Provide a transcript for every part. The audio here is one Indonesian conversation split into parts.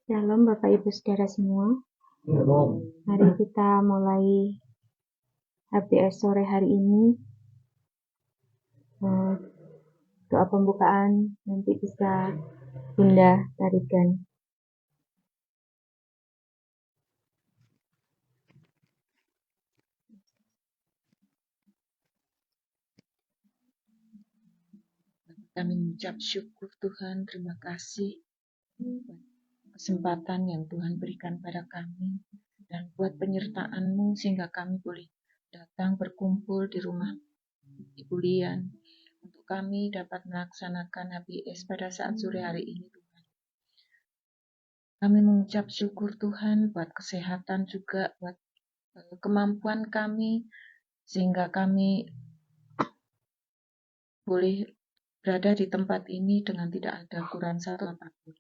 Shalom Bapak Ibu Saudara semua. Mari kita mulai HBS sore hari ini. Doa pembukaan nanti bisa Bunda tarikan. Kami mengucap syukur Tuhan, terima kasih kesempatan yang Tuhan berikan pada kami dan buat penyertaan-Mu sehingga kami boleh datang berkumpul di rumah Ibu Lian untuk kami dapat melaksanakan HBS pada saat sore hari ini Tuhan. Kami mengucap syukur Tuhan buat kesehatan juga, buat kemampuan kami sehingga kami boleh berada di tempat ini dengan tidak ada kurang satu apapun.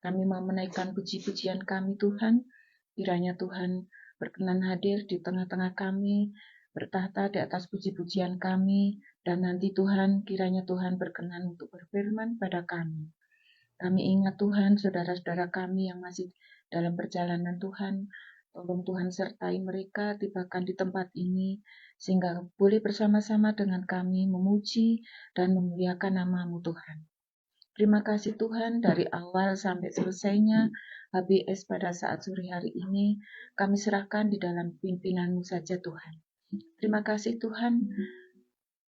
Kami mau menaikkan puji-pujian kami Tuhan, kiranya Tuhan berkenan hadir di tengah-tengah kami, bertahta di atas puji-pujian kami, dan nanti Tuhan, kiranya Tuhan berkenan untuk berfirman pada kami. Kami ingat Tuhan, saudara-saudara kami yang masih dalam perjalanan Tuhan, tolong Tuhan sertai mereka, tibakan di tempat ini, sehingga boleh bersama-sama dengan kami memuji dan memuliakan nama-Mu Tuhan. Terima kasih Tuhan, dari awal sampai selesainya HBS pada saat sore hari ini, kami serahkan di dalam pimpinan-Mu saja Tuhan. Terima kasih Tuhan,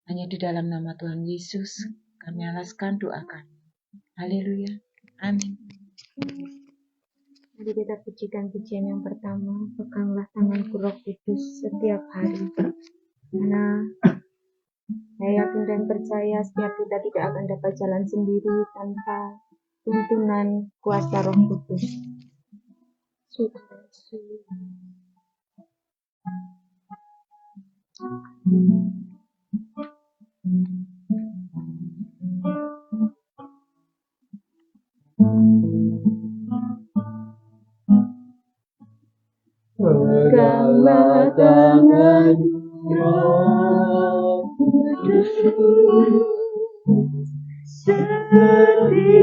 hanya di dalam nama Tuhan Yesus kami alaskan doa kami. Haleluya, amin. Mari kita pujikan pujian yang pertama, peganglah tanganku Roh Kudus setiap hari. Karena saya yakin dan percaya setiap kita tidak akan dapat jalan sendiri tanpa tuntunan kuasa Roh Kudus. Peganglah tanganku Roh Kudus setiap hari.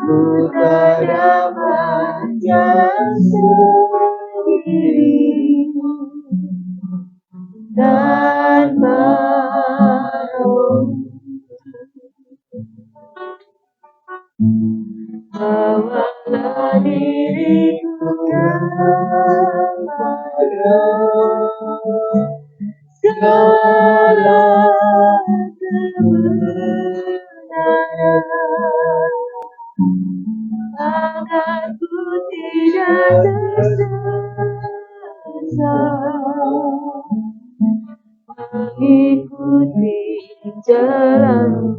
Ku tak dapat jalan sendiri tanpa Roh. Bawalah diriku kepada segala kebenaran, agar ku tidak tersesat mengikuti jalan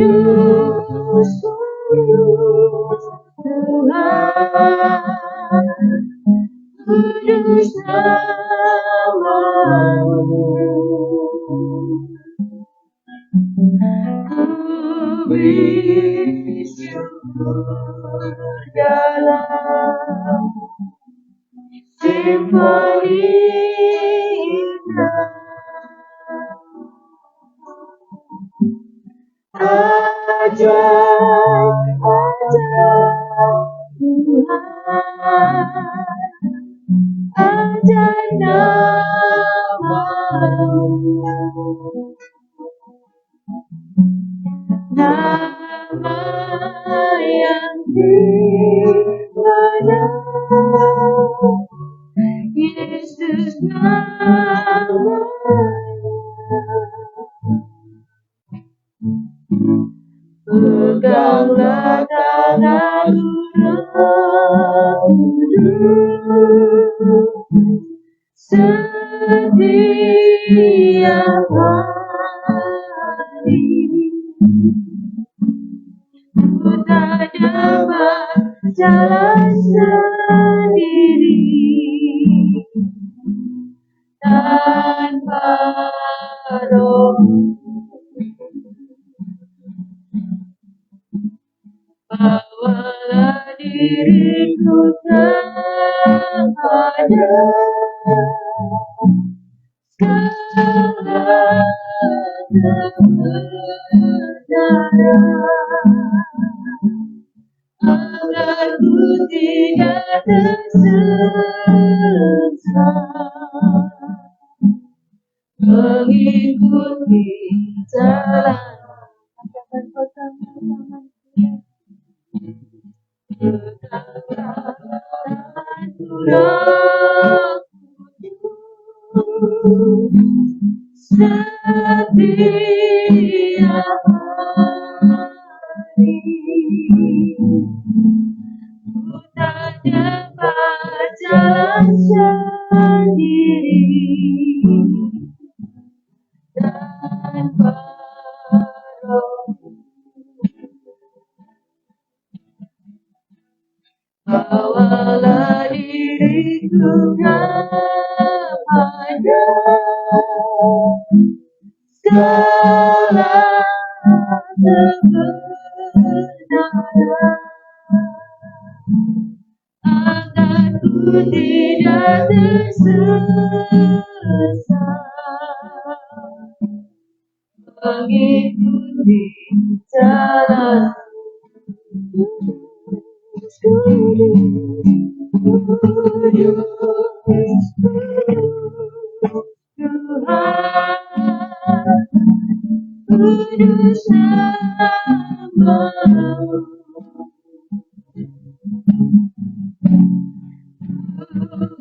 kudus Tuhan, kudus namamu. Ku beri syukur dalam simfoni indah. Ajaib, ajaib Tuhan, ajaib namamu. Nama yang dimana Yesus namanya. Peganglah tanganku Roh Kudus setiap hari. Ku tak dapat jalan sendiri tanpa Roh. Bawalah diriku kepada agar ku tidak tersesat, mengikuti jalan setiap hari. Ku tak dapat jalan sendiri tanpa Roh. Bawalah diriku kepada segala kebenaran, agar ku tidak tersesat, mengikuti jalan kudus namamu,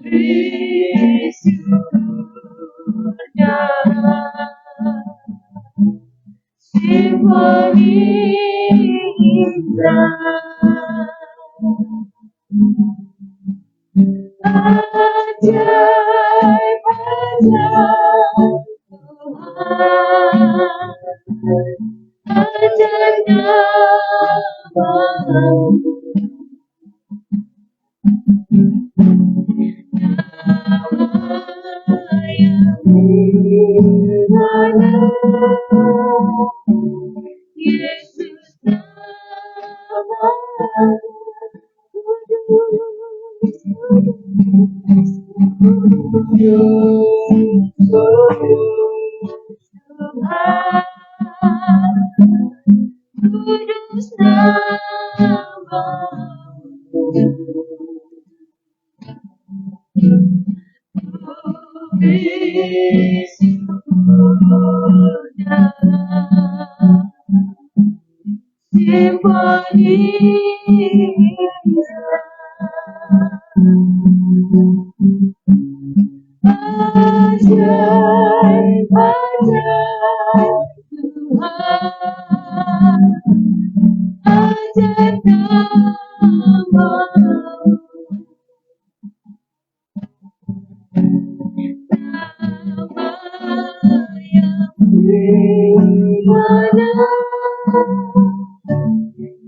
bersyukur dalam simfoni indah. Ajaib, ajaib Tuhan, ajaib namamu, nama yang dimana Yesus namamu kudus namamu, bersyukur dalam simfoni indah. Ajaib, ajaib Tuhan, ajaib namamu, nama yang dimana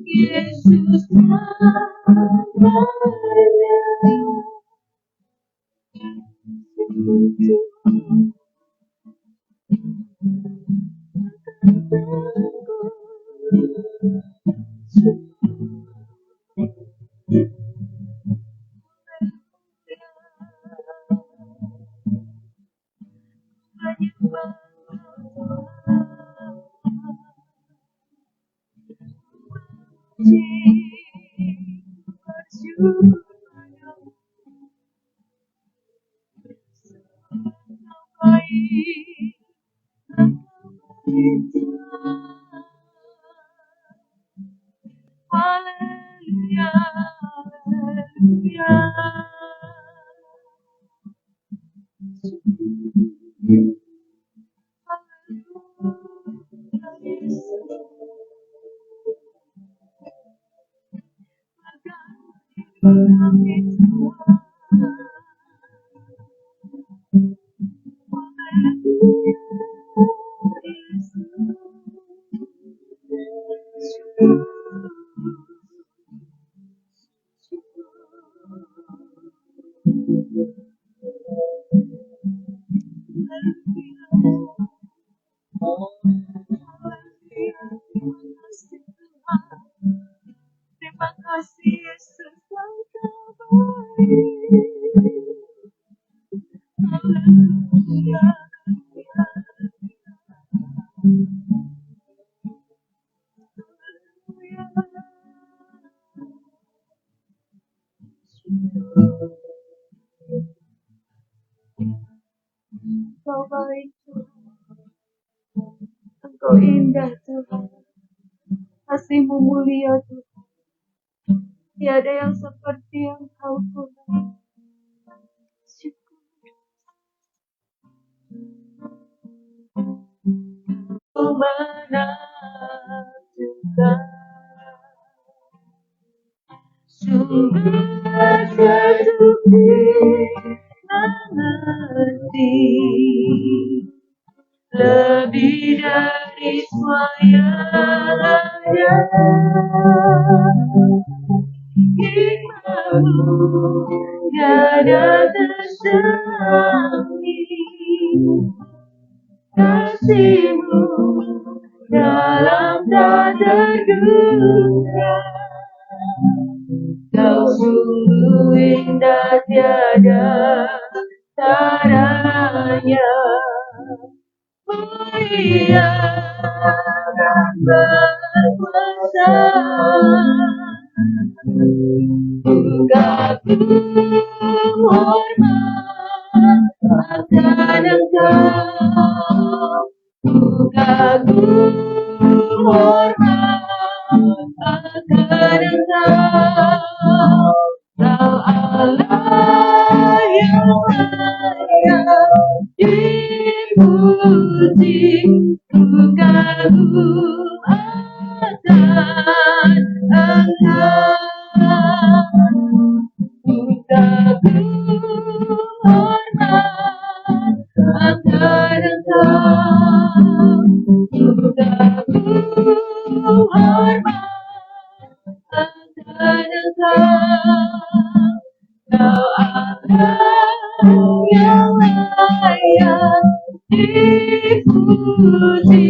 Yesus namanya. Haleluya, haleluya. Terima kasih Yesus engkau baik. Haleluya. Engkau baik Tuhan, Engkau indah Tuhan, kasih-Mu mulia Tuhan. Tiada yang seperti Engkau Tuhan. Syukur menentukan, sungguh tertutup mengerti, lebih dari semua yang ada. Hikmat-Mu tiada tersaingi, kasih-Mu dalam tak terduga. Kau sungguh indah tiada taranya, mulia dan berkuasa. Engkau hormat akan Engkau, Engkau hormat akan Engkau. Kau Allah yang layak dipuji, ku kagum akan Engkau. Ku kagum hormat akan Engkau, ku kagum hormat akan Engkau. Kau Allah yang layak dipuji,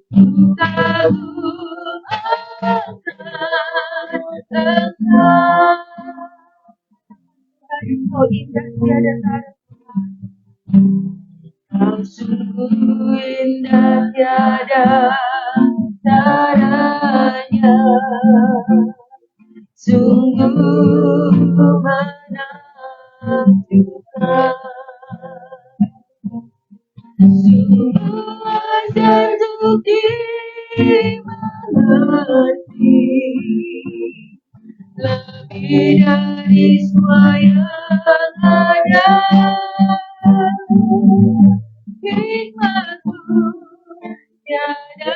ku kagum akan Engkau. Engkau indah tiada tara, Kau sungguh indah tiada taranya, sungguh menakjubkan, sungguh ajar untuk dimengerti, lebih dari semua yang ada. Hikmat-Mu tiada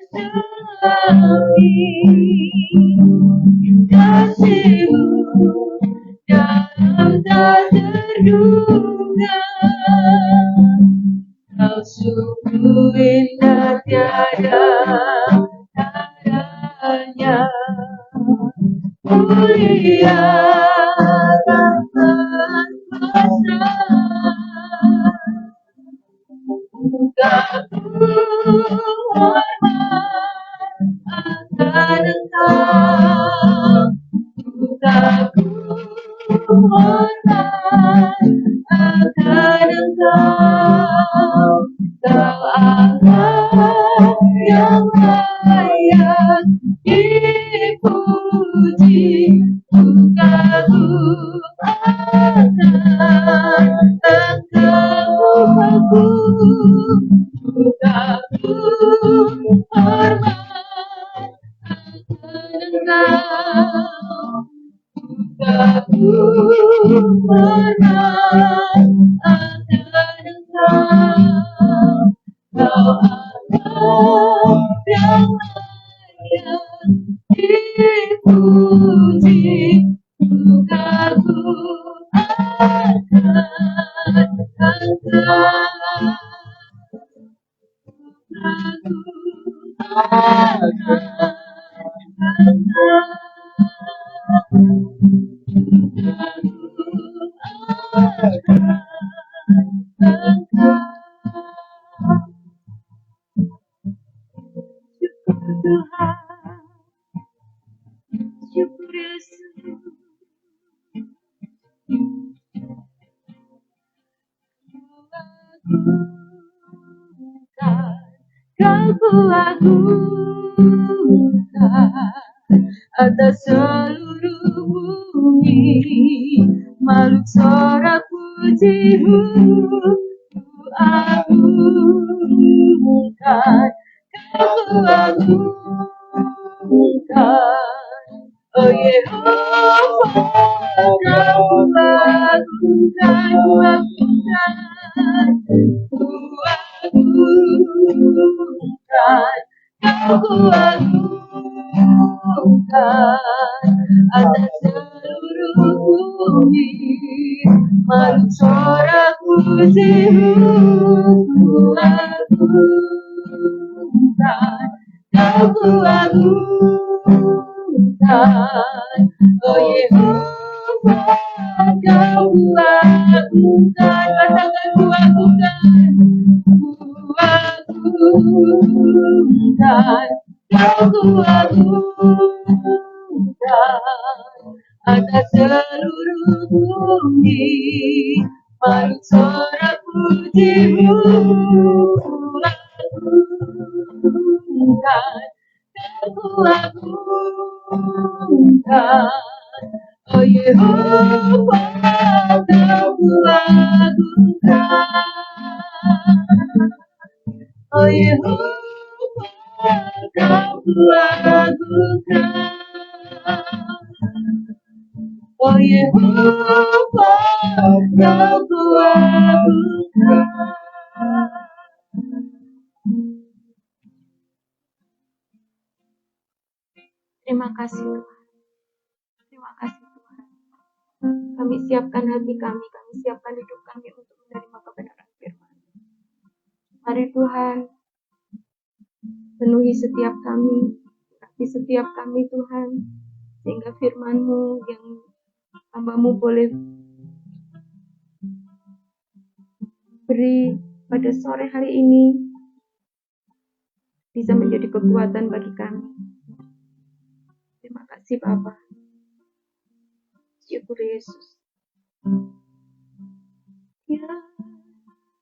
tersaingi, kasih-Mu dalam tak terduga. Kau sungguh indah tiada taranya, mulia dan berkuasa. Kagum hormat akan Engkau, ku kagum hormat akan Engkau. Kau Allah yang layak dipuji, ku kagum akan Engkau. Ku kagum hormat akan Engkau, ku kagum hormat akan Engkau. Kau Allah yang layak dipuji, ku kagum akan Engkau. Syukur Yesus, Kau kuagungkan atas seluruh bumi, makhluk sorak pujimu ku agungkan, kau ku agungkan. Oh Yehova, kau ku agungkan, ku agungkan, ku agungkan, kau ku agungkan atas seluruh bumi, makhluk sorak pujimu ku agungkan, kau ku agungkan. Oh Yehova, kau ku agungkan, katakan ku agungkan, kau ku agungkan atas seluruh bumi, makhluk sorak pujimu ku agungkan, kau ku agungkan. Oh Yehova, kau ku agungkan. Oh Yehova, kau ku agungkan. Oh Yehova, kau ku agungkan. Terima kasih Tuhan. Terima kasih Tuhan. Kami siapkan hati kami siapkan hidup kami untuk menerima kebenaran firman. Mari Tuhan, penuhi setiap kami, berkati setiap kami Tuhan, sehingga firman-Mu yang hamba-Mu boleh beri pada sore hari ini bisa menjadi kekuatan bagi kami. Terima kasih Bapa. Syukur Yesus. Ya,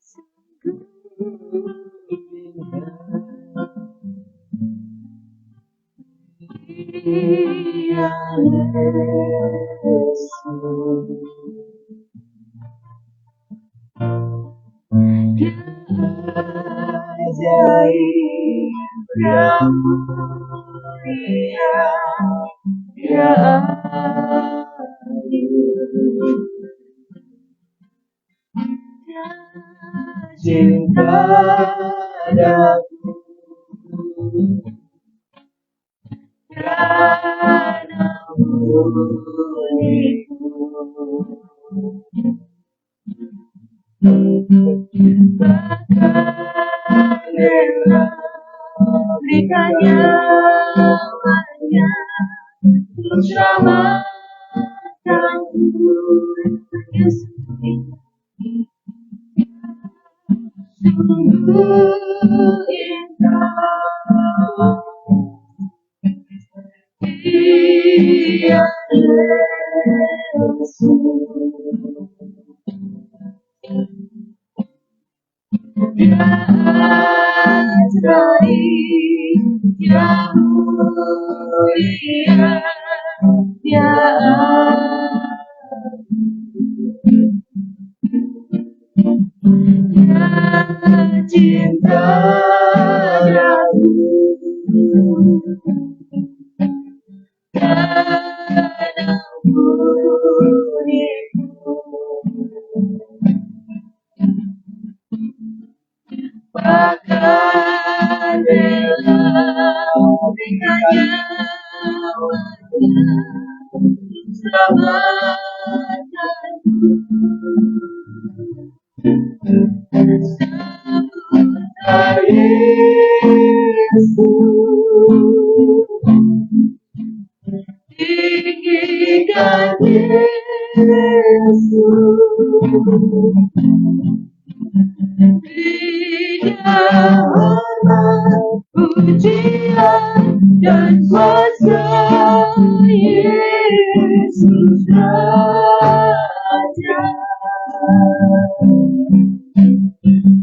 sungguh indah Yesus. Dia ajaib, Dia mulia, Dia adil, Dia cinta daku, Dia ampuniku. Bahkan rela berikan nyawanya untuk selamatkanku. Yesus, sungguh indah Dia Yesus. Dia ajaib, Dia mulia, Dia adil, Dia cinta daku, Dia ampuniku. Bahkan rela berikan nyawanya untuk selamatkanku. Seputar Yesus, tinggikan Yesus, berikan hormat, pujian dan kuasa Yesus Raja.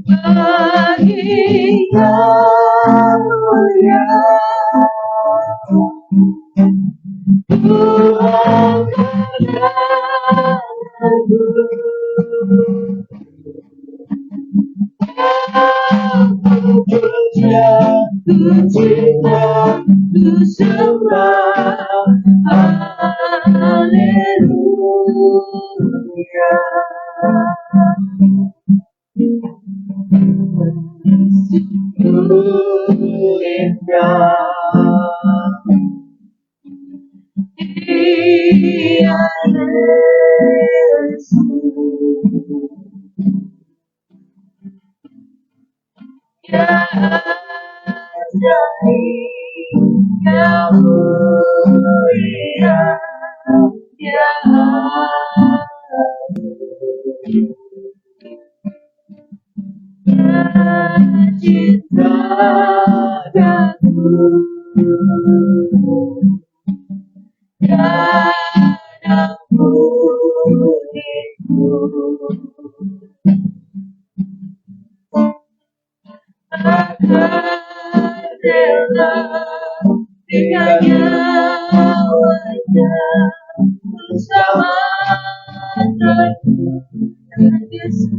Bagi mulia Tuhan, katakan aku ku cinta, ku sembah, haleluya. Sungguh indah Dia Yesus, ya ajaib, ya mulia, ya agung, ya cinta daku, tiada puniku. Akan rela tinggalnya wajah bersama Tuhanku dan Yesus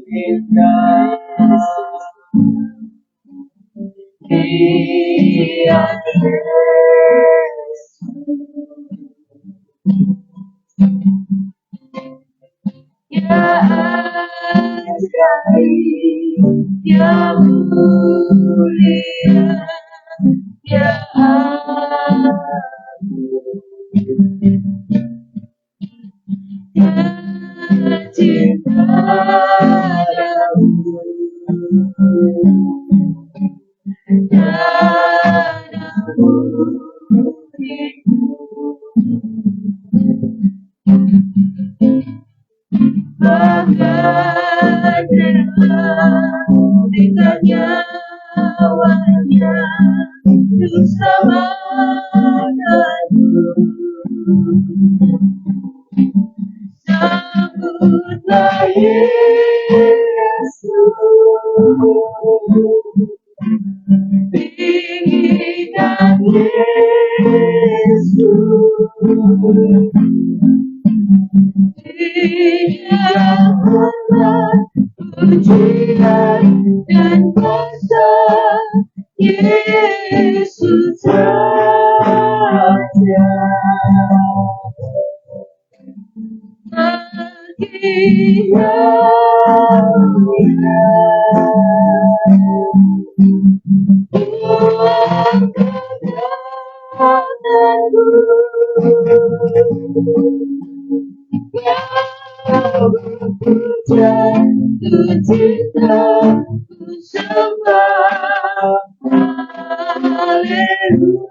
indah. Dia Yesus, ya ajaib, ya mulia, ya agung, ya cinta dahulu, tiada puniku. Bahkan rela tinggalnya awalnya bersama Tuhanku. Sambutlah Yesus, tinggikan Yesus, Dia hormat, pujian dan kuasa, Yesus Raja. Makin mulia, Tuhan kekuatanku. Kau puja, ku cinta, ku sembah, haleluya.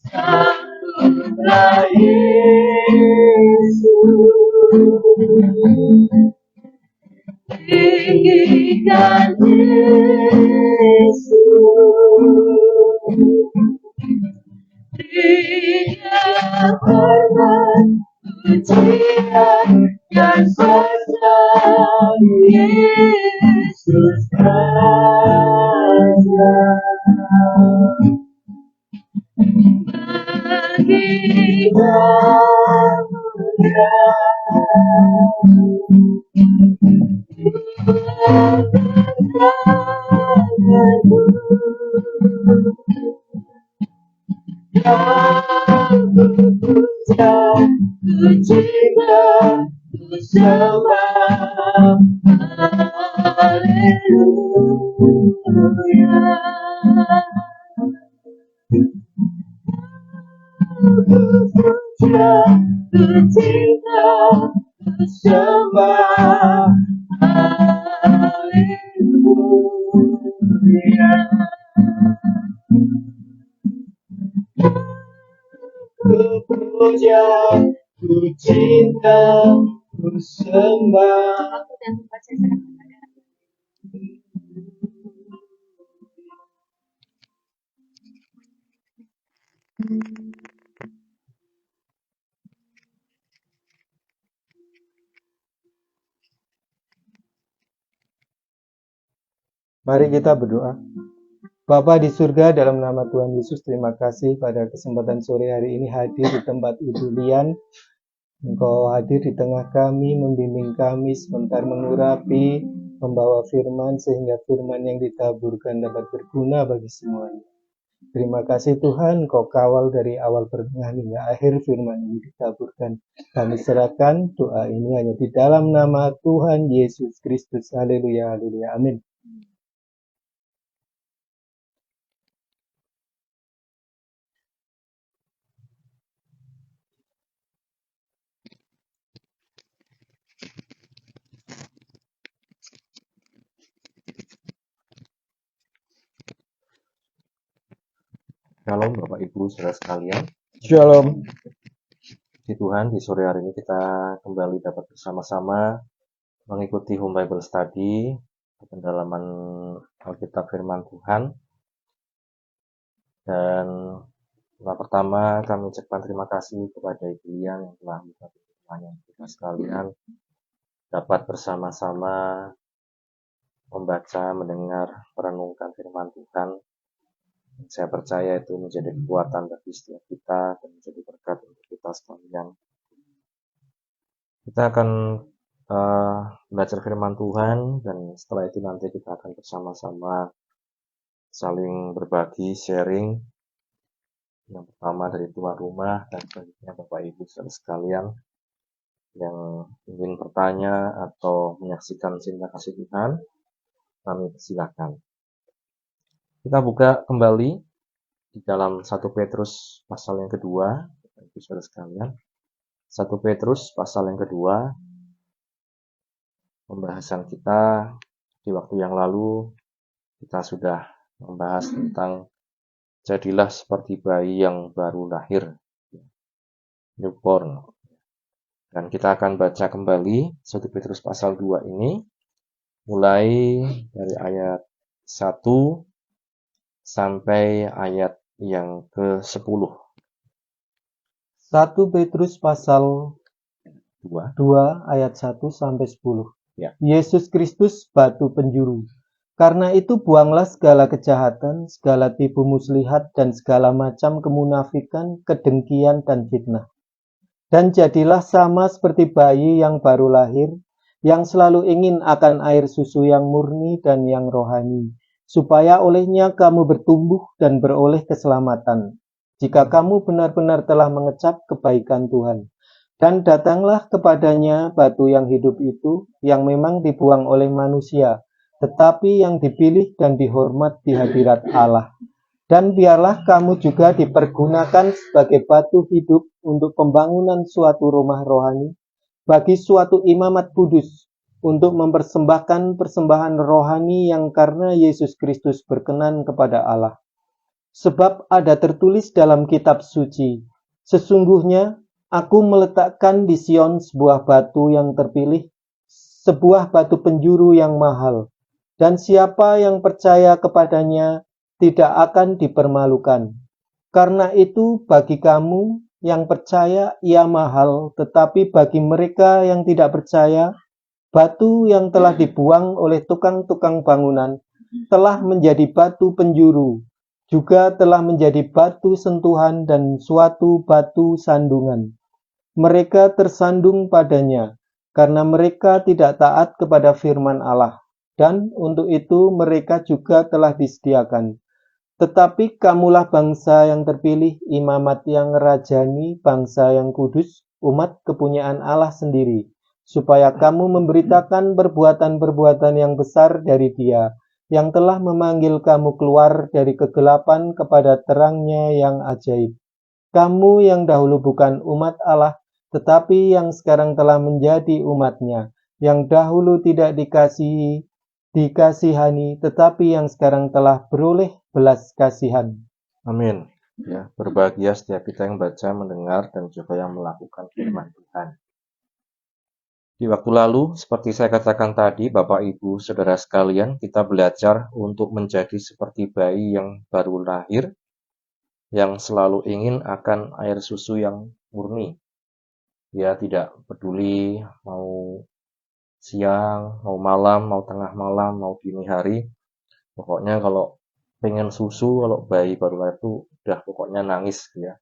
Sambutlah Yesus, tinggikan Yesus, Dia hormat, pujian dan kuasa, Yesus Raja. Makin mulia, Tuhan kekuatanku. Kau puja, ku cinta, ku sembah, haleluya. Ku puja, ku cinta, ku sembah, haleluya. Ku puja, ku cinta, ku sembah. Aku dan tempat saya serahkan pada Mari kita berdoa. Bapa di surga, dalam nama Tuhan Yesus, terima kasih pada kesempatan sore hari ini hadir di tempat Ibu Lian Engkau hadir di tengah kami, membimbing kami, sebentar mengurapi, membawa firman sehingga firman yang ditaburkan dapat berguna bagi semuanya. Terima kasih Tuhan, Kau kawal dari awal pertengahan hingga akhir firman ini ditaburkan. Kami serahkan doa ini hanya di dalam nama Tuhan Yesus Kristus. Haleluya, haleluya, amin. Shalom Bapak Ibu saudara sekalian. Shalom. Puji Tuhan, di sore hari ini kita kembali dapat bersama-sama mengikuti Home Bible Study, pendalaman Alkitab Firman Tuhan. Dan pertama kami ucapkan terima kasih kepada Ibu Lian yang telah membuka firman-Nya kita sekalian dapat bersama-sama membaca, mendengar, merenungkan firman Tuhan. Saya percaya itu menjadi kekuatan bagi setiap kita dan menjadi berkat untuk kita sekalian. Kita akan belajar firman Tuhan, dan setelah itu nanti kita akan bersama-sama saling berbagi, sharing. Yang pertama dari tuan rumah dan selanjutnya Bapak Ibu saudara sekalian yang ingin bertanya atau menyaksikan cinta kasih Tuhan, kami persilakan. Kita buka kembali di dalam 1 Petrus pasal yang kedua, Bapak Ibu saudara sekalian. 1 Petrus pasal yang kedua, pembahasan kita di waktu yang lalu kita sudah membahas tentang jadilah seperti bayi yang baru lahir, newborn. Dan kita akan baca kembali 1 Petrus pasal 2 ini mulai dari ayat 1 sampai ayat yang ke-10. 1 Petrus pasal 2. 2 ayat 1 sampai 10. Ya. Yesus Kristus batu penjuru. Karena itu buanglah segala kejahatan, segala tipu muslihat dan segala macam kemunafikan, kedengkian dan fitnah. Dan jadilah sama seperti bayi yang baru lahir, yang selalu ingin akan air susu yang murni dan yang rohani, supaya olehnya kamu bertumbuh dan beroleh keselamatan, jika kamu benar-benar telah mengecap kebaikan Tuhan. Dan datanglah kepadanya batu yang hidup itu, yang memang dibuang oleh manusia, tetapi yang dipilih dan dihormat di hadirat Allah. Dan biarlah kamu juga dipergunakan sebagai batu hidup untuk pembangunan suatu rumah rohani, bagi suatu imamat kudus, untuk mempersembahkan persembahan rohani yang karena Yesus Kristus berkenan kepada Allah. Sebab ada tertulis dalam kitab suci, sesungguhnya aku meletakkan di Sion sebuah batu yang terpilih, sebuah batu penjuru yang mahal, dan siapa yang percaya kepadanya tidak akan dipermalukan. Karena itu bagi kamu yang percaya ia mahal, tetapi bagi mereka yang tidak percaya, batu yang telah dibuang oleh tukang-tukang bangunan telah menjadi batu penjuru, juga telah menjadi batu sentuhan dan suatu batu sandungan. Mereka tersandung padanya, karena mereka tidak taat kepada firman Allah, dan untuk itu mereka juga telah disediakan. Tetapi kamulah bangsa yang terpilih, imamat yang rajani, bangsa yang kudus, umat kepunyaan Allah sendiri, supaya kamu memberitakan perbuatan-perbuatan yang besar dari Dia, yang telah memanggil kamu keluar dari kegelapan kepada terangnya yang ajaib. Kamu yang dahulu bukan umat Allah, tetapi yang sekarang telah menjadi umat-Nya, yang dahulu tidak dikasihani, tetapi yang sekarang telah beroleh belas kasihan. Amin. Ya, berbahagia setiap kita yang baca, mendengar, dan juga yang melakukan firman Tuhan. Di waktu lalu, seperti saya katakan tadi, Bapak Ibu Saudara sekalian, kita belajar untuk menjadi seperti bayi yang baru lahir, yang selalu ingin akan air susu yang murni. Dia tidak peduli mau siang, mau malam, mau tengah malam, mau dini hari. Pokoknya kalau pengen susu, kalau bayi baru lahir itu udah pokoknya nangis ya.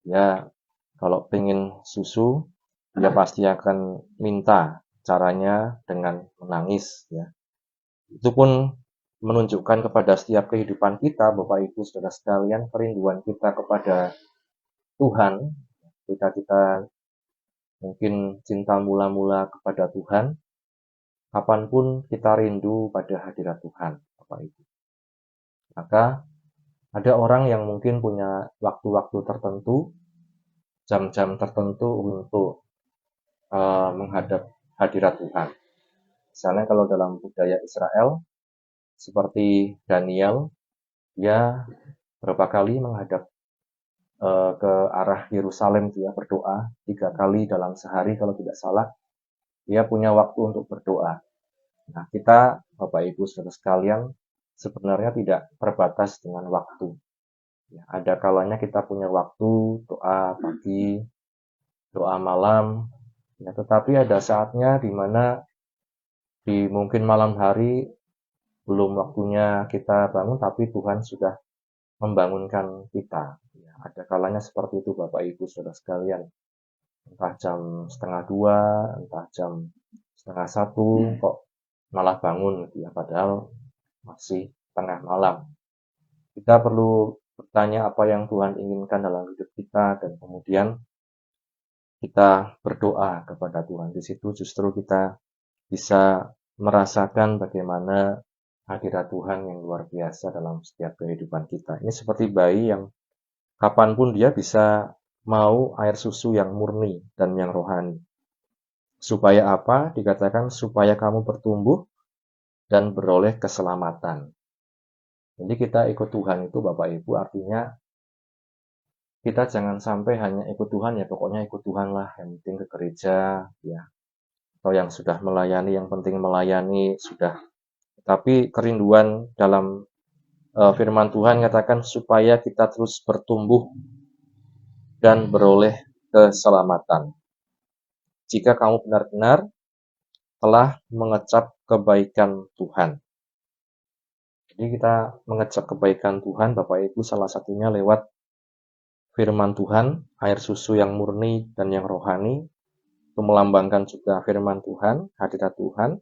Ya, kalau pengen susu, dia pasti akan minta caranya dengan menangis, ya. Itu pun menunjukkan kepada setiap kehidupan kita, Bapak Ibu Saudara sekalian, kerinduan kita kepada Tuhan. Ketika kita mungkin cinta mula-mula kepada Tuhan, kapanpun kita rindu pada hadirat Tuhan, Bapak Ibu. Maka ada orang yang mungkin punya waktu-waktu tertentu, jam-jam tertentu untuk menghadap hadirat Tuhan. Misalnya kalau dalam budaya Israel, seperti Daniel, dia berapa kali menghadap ke arah Yerusalem, dia berdoa 3 kali dalam sehari kalau tidak salah. Dia punya waktu untuk berdoa. Nah, kita, Bapak Ibu Saudara sekalian, sebenarnya tidak terbatas dengan waktu. Ya, ada kalanya kita punya waktu doa pagi, doa malam, ya, tetapi ada saatnya di mana di mungkin malam hari belum waktunya kita bangun, tapi Tuhan sudah membangunkan kita. Ya, ada kalanya seperti itu, Bapak Ibu Saudara sekalian. Entah jam 1:30, entah jam 1:30, kok malah bangun, ya, padahal masih tengah malam. Kita perlu bertanya apa yang Tuhan inginkan dalam hidup kita, dan kemudian kita berdoa kepada Tuhan. Di situ justru kita bisa merasakan bagaimana hadirat Tuhan yang luar biasa dalam setiap kehidupan kita. Ini seperti bayi yang kapanpun dia bisa mau air susu yang murni dan yang rohani. Supaya apa? Dikatakan supaya kamu bertumbuh dan beroleh keselamatan. Jadi kita ikut Tuhan itu, Bapak Ibu, artinya kita jangan sampai hanya ikut Tuhan, ya pokoknya ikut Tuhan lah, yang penting ke gereja, ya. Atau yang sudah melayani, yang penting melayani, sudah. Tapi kerinduan dalam firman Tuhan katakan supaya kita terus bertumbuh dan beroleh keselamatan. Jika kamu benar-benar telah mengecap kebaikan Tuhan. Jadi kita mengecap kebaikan Tuhan, Bapak Ibu, salah satunya lewat firman Tuhan, air susu yang murni dan yang rohani. Itu melambangkan juga firman Tuhan, hadirat Tuhan,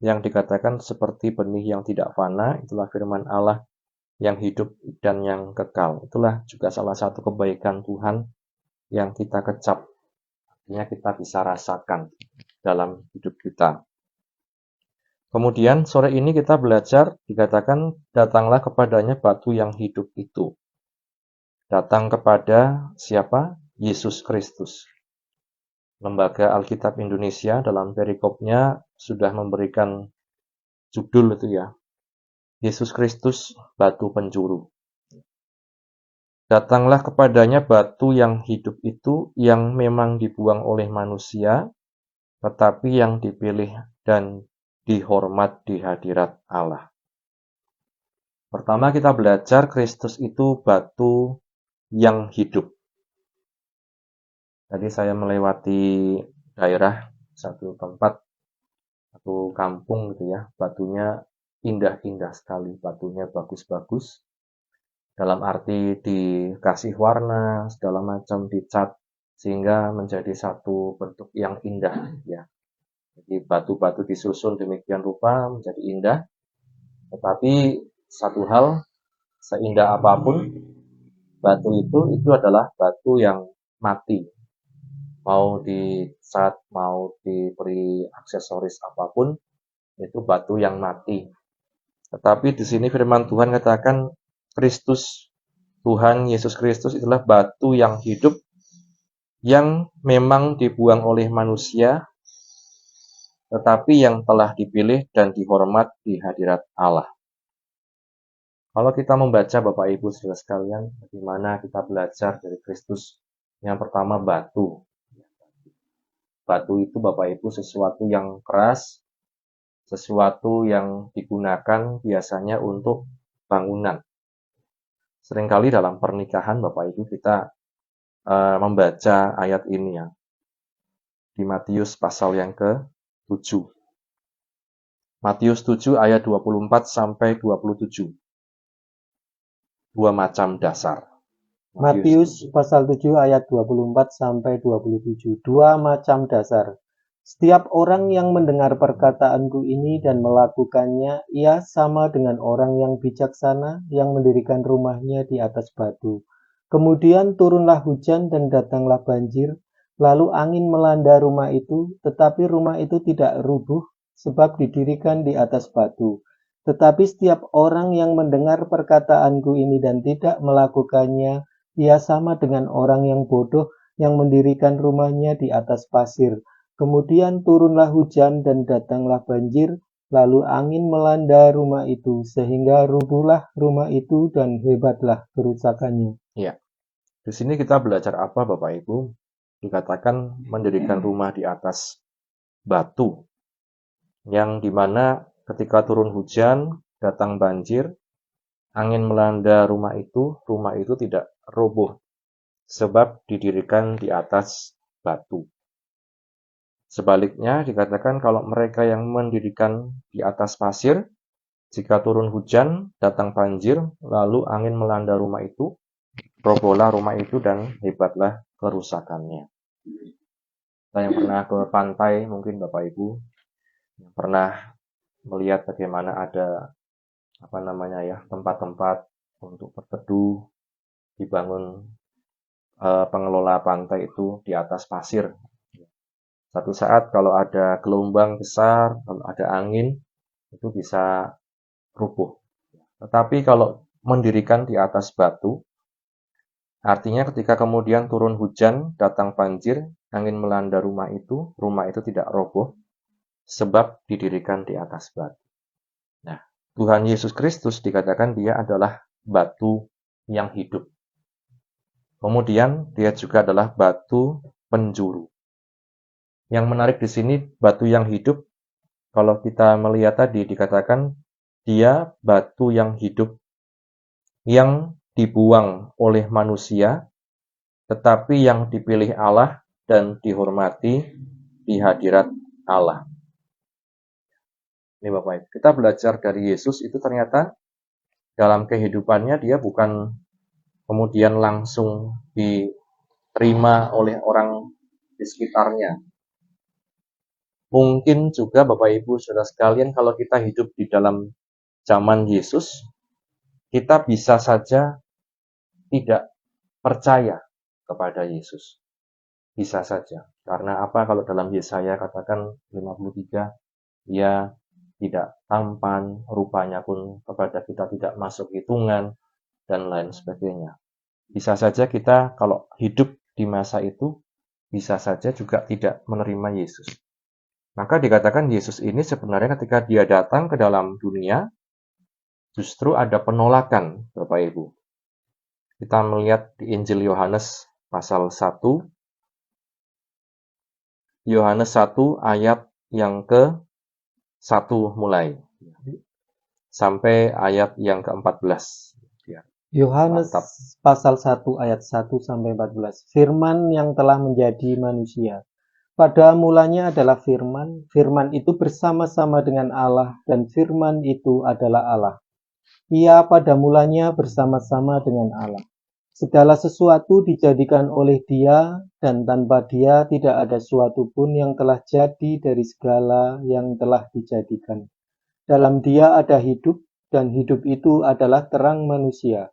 yang dikatakan seperti benih yang tidak fana, itulah firman Allah yang hidup dan yang kekal. Itulah juga salah satu kebaikan Tuhan yang kita kecap. Artinya kita bisa rasakan dalam hidup kita. Kemudian sore ini kita belajar, dikatakan datanglah kepadanya batu yang hidup itu. Datang kepada siapa? Yesus Kristus. Lembaga Alkitab Indonesia dalam perikopnya sudah memberikan judul itu, ya. Yesus Kristus, batu penjuru. Datanglah kepadanya batu yang hidup itu, yang memang dibuang oleh manusia, tetapi yang dipilih dan dihormat di hadirat Allah. Pertama kita belajar Kristus itu batu yang hidup. Tadi saya melewati daerah satu tempat, satu kampung gitu ya, batunya indah-indah sekali, batunya bagus-bagus. Dalam arti dikasih warna, segala macam dicat, sehingga menjadi satu bentuk yang indah, ya. Jadi batu-batu disusun demikian rupa menjadi indah. Tetapi satu hal, seindah apapun batu itu adalah batu yang mati. Mau dicat, mau diberi aksesoris apapun, itu batu yang mati. Tetapi di sini firman Tuhan katakan Kristus, Tuhan Yesus Kristus itulah batu yang hidup, yang memang dibuang oleh manusia, tetapi yang telah dipilih dan dihormat di hadirat Allah. Kalau kita membaca Bapak Ibu saudara sekalian, bagaimana kita belajar dari Kristus? Yang pertama batu. Batu itu Bapak Ibu sesuatu yang keras, sesuatu yang digunakan biasanya untuk bangunan. Seringkali dalam pernikahan Bapak Ibu kita membaca ayat ini, ya. Di Matius pasal yang ke-7. Matius 7 ayat 24 sampai 27. Dua macam dasar. Matius pasal 7 ayat 24 sampai 27. Dua macam dasar. Setiap orang yang mendengar perkataanku ini dan melakukannya, ia sama dengan orang yang bijaksana yang mendirikan rumahnya di atas batu. Kemudian turunlah hujan dan datanglah banjir, lalu angin melanda rumah itu, tetapi rumah itu tidak rubuh sebab didirikan di atas batu. Tetapi setiap orang yang mendengar perkataanku ini dan tidak melakukannya, ia sama dengan orang yang bodoh yang mendirikan rumahnya di atas pasir. Kemudian turunlah hujan dan datanglah banjir, lalu angin melanda rumah itu, sehingga rubuhlah rumah itu dan hebatlah kerusakannya. Ya, di sini kita belajar apa Bapak Ibu? Dikatakan mendirikan rumah di atas batu, yang dimana ketika turun hujan, datang banjir, angin melanda rumah itu tidak roboh, sebab didirikan di atas batu. Sebaliknya dikatakan kalau mereka yang mendirikan di atas pasir, jika turun hujan, datang banjir, lalu angin melanda rumah itu, robohlah rumah itu dan hebatlah kerusakannya. Kita yang pernah ke pantai, mungkin Bapak Ibu, yang pernah melihat bagaimana ada tempat-tempat untuk berteduh, dibangun pengelola pantai itu di atas pasir. Satu saat kalau ada gelombang besar, kalau ada angin, itu bisa rubuh. Tetapi kalau mendirikan di atas batu, artinya ketika kemudian turun hujan, datang banjir, angin melanda rumah itu tidak roboh, sebab didirikan di atas batu. Nah, Tuhan Yesus Kristus dikatakan dia adalah batu yang hidup. Kemudian dia juga adalah batu penjuru. Yang menarik di sini batu yang hidup, kalau kita melihat tadi dikatakan dia batu yang hidup yang dibuang oleh manusia, tetapi yang dipilih Allah dan dihormati di hadirat Allah. Ini Bapak Ibu, kita belajar dari Yesus itu ternyata dalam kehidupannya dia bukan kemudian langsung diterima oleh orang di sekitarnya. Mungkin juga Bapak Ibu Saudara sekalian kalau kita hidup di dalam zaman Yesus, kita bisa saja tidak percaya kepada Yesus. Bisa saja. Karena apa? Kalau dalam Yesaya katakan 53, dia tidak tampan, rupanya pun kepada kita tidak masuk hitungan, dan lain sebagainya. Bisa saja kita kalau hidup di masa itu, bisa saja juga tidak menerima Yesus. Maka dikatakan Yesus ini sebenarnya ketika dia datang ke dalam dunia, justru ada penolakan, Bapak Ibu. Kita melihat di Injil Yohanes pasal 1, Yohanes 1 ayat yang ke-1 mulai, sampai ayat yang ke-14. Yohanes pasal 1 ayat 1 sampai 14. Firman yang telah menjadi manusia. Pada mulanya adalah firman, firman itu bersama-sama dengan Allah, dan firman itu adalah Allah. Ia pada mulanya bersama-sama dengan Allah. Segala sesuatu dijadikan oleh Dia, dan tanpa Dia tidak ada sesuatu pun yang telah jadi dari segala yang telah dijadikan. Dalam Dia ada hidup, dan hidup itu adalah terang manusia.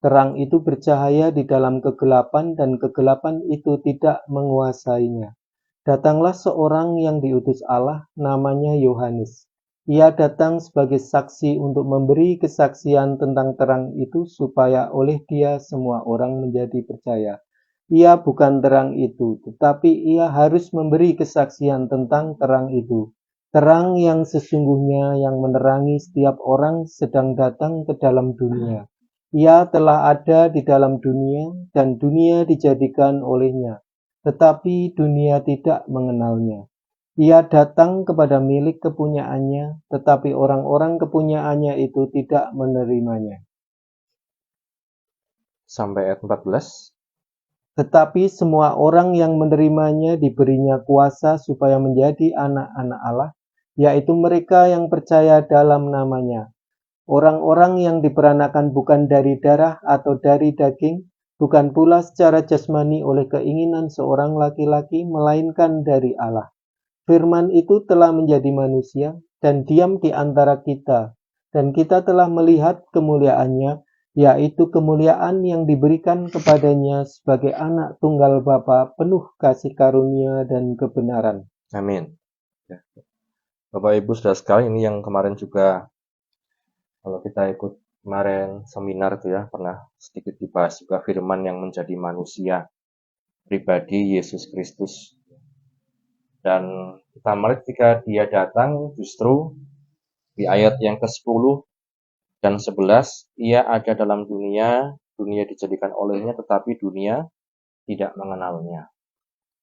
Terang itu bercahaya di dalam kegelapan, dan kegelapan itu tidak menguasainya. Datanglah seorang yang diutus Allah, namanya Yohanes. Ia datang sebagai saksi untuk memberi kesaksian tentang terang itu, supaya oleh dia semua orang menjadi percaya. Ia bukan terang itu, tetapi ia harus memberi kesaksian tentang terang itu. Terang yang sesungguhnya yang menerangi setiap orang sedang datang ke dalam dunia. Ia telah ada di dalam dunia, dan dunia dijadikan olehnya, tetapi dunia tidak mengenalnya. Ia datang kepada milik kepunyaannya, tetapi orang-orang kepunyaannya itu tidak menerimanya. Sampai ayat 14. Tetapi semua orang yang menerimanya diberinya kuasa supaya menjadi anak-anak Allah, yaitu mereka yang percaya dalam namanya. Orang-orang yang diperanakan bukan dari darah atau dari daging, bukan pula secara jasmani oleh keinginan seorang laki-laki, melainkan dari Allah. Firman itu telah menjadi manusia dan diam di antara kita, dan kita telah melihat kemuliaannya, yaitu kemuliaan yang diberikan kepadanya sebagai anak tunggal Bapa, penuh kasih karunia dan kebenaran. Amin. Ya. Bapak Ibu Saudara sekalian, ini yang kemarin juga kalau kita ikut kemarin seminar tuh ya, pernah sedikit dibahas juga firman yang menjadi manusia, pribadi Yesus Kristus. Dan kita melihat ketika dia datang justru di ayat yang ke-10 dan 11, ia ada dalam dunia, dunia dijadikan olehnya, tetapi dunia tidak mengenalnya.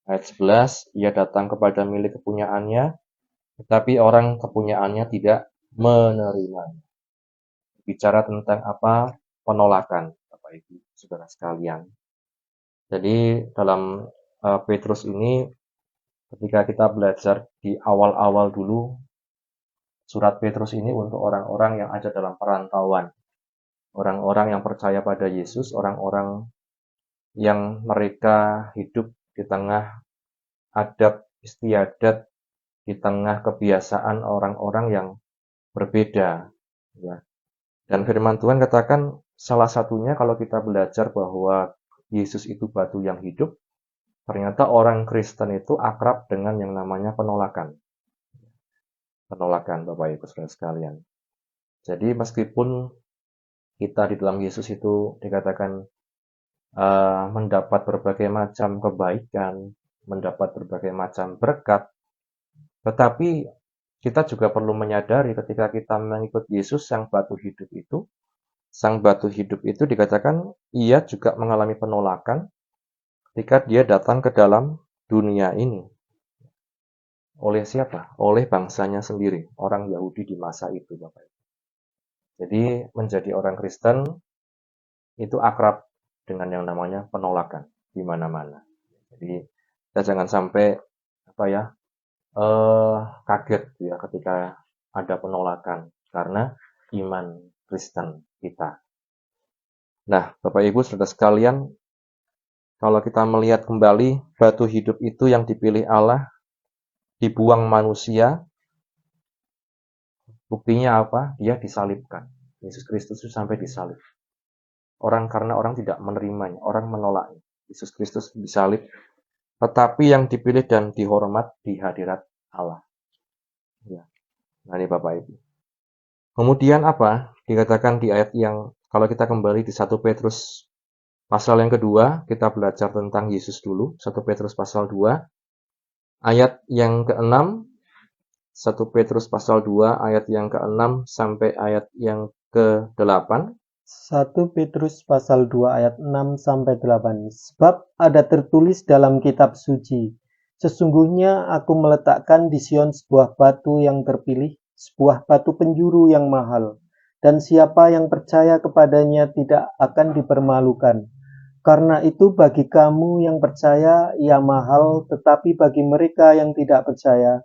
Ayat 11, ia datang kepada milik kepunyaannya, tetapi orang kepunyaannya tidak menerimanya. Bicara tentang apa? Penolakan, Bapak Ibu Saudara sekalian. Jadi dalam Petrus ini, ketika kita belajar di awal-awal dulu, surat Petrus ini untuk orang-orang yang ada dalam perantauan, orang-orang yang percaya pada Yesus, orang-orang yang mereka hidup di tengah adat istiadat, di tengah kebiasaan orang-orang yang berbeda, ya. Dan firman Tuhan katakan salah satunya kalau kita belajar bahwa Yesus itu batu yang hidup, ternyata orang Kristen itu akrab dengan yang namanya penolakan. Penolakan, Bapak Ibu Saudara sekalian. Jadi meskipun kita di dalam Yesus itu dikatakan mendapat berbagai macam kebaikan, mendapat berbagai macam berkat, tetapi kita juga perlu menyadari ketika kita mengikut Yesus sang batu hidup itu dikatakan ia juga mengalami penolakan ketika dia datang ke dalam dunia ini. Oleh siapa? Oleh bangsanya sendiri, orang Yahudi di masa itu, Bapak. Jadi menjadi orang Kristen itu akrab dengan yang namanya penolakan di mana-mana. Jadi kita jangan sampai kaget ya ketika ada penolakan karena iman Kristen kita. Nah, Bapak Ibu Saudara sekalian, kalau kita melihat kembali batu hidup itu yang dipilih Allah, dibuang manusia, buktinya apa? Dia disalibkan. Yesus Kristus itu sampai disalib. Karena orang tidak menerimanya, orang menolaknya. Yesus Kristus disalib, tetapi yang dipilih dan dihormat di hadirat Allah. Ya. Nah, ini Bapak Ibu. Kemudian apa? Dikatakan di ayat yang, kalau kita kembali di 1 Petrus pasal yang kedua, kita belajar tentang Yesus dulu. 1 Petrus pasal 2, ayat yang ke-6. 1 Petrus pasal 2, ayat yang ke-6 sampai ayat yang ke-8. 1 Petrus pasal 2 ayat 6 sampai 8. Sebab ada tertulis dalam kitab suci, sesungguhnya aku meletakkan di Sion sebuah batu yang terpilih, sebuah batu penjuru yang mahal, dan siapa yang percaya kepadanya tidak akan dipermalukan. Karena itu bagi kamu yang percaya ia mahal, tetapi bagi mereka yang tidak percaya,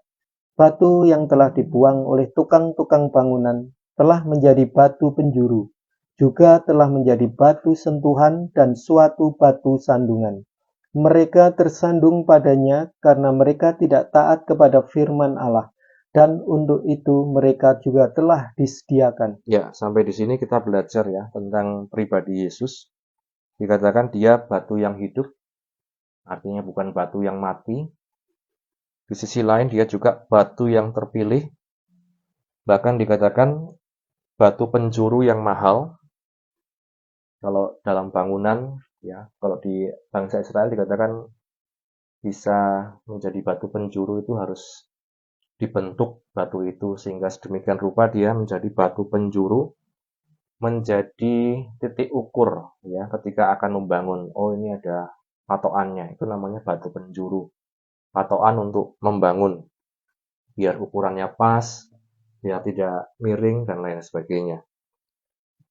batu yang telah dibuang oleh tukang-tukang bangunan telah menjadi batu penjuru, juga telah menjadi batu sentuhan dan suatu batu sandungan. Mereka tersandung padanya karena mereka tidak taat kepada firman Allah, dan untuk itu mereka juga telah disediakan. Ya, sampai di sini kita belajar ya tentang pribadi Yesus. Dikatakan dia batu yang hidup, artinya bukan batu yang mati. Di sisi lain dia juga batu yang terpilih, bahkan dikatakan batu penjuru yang mahal. Kalau dalam bangunan, ya, kalau di bangsa Israel dikatakan bisa menjadi batu penjuru itu harus dibentuk batu itu sehingga sedemikian rupa dia menjadi batu penjuru, menjadi titik ukur ya ketika akan membangun. Oh, ini ada patokannya, itu namanya batu penjuru. Patokan untuk membangun biar ukurannya pas, biar tidak miring dan lain sebagainya.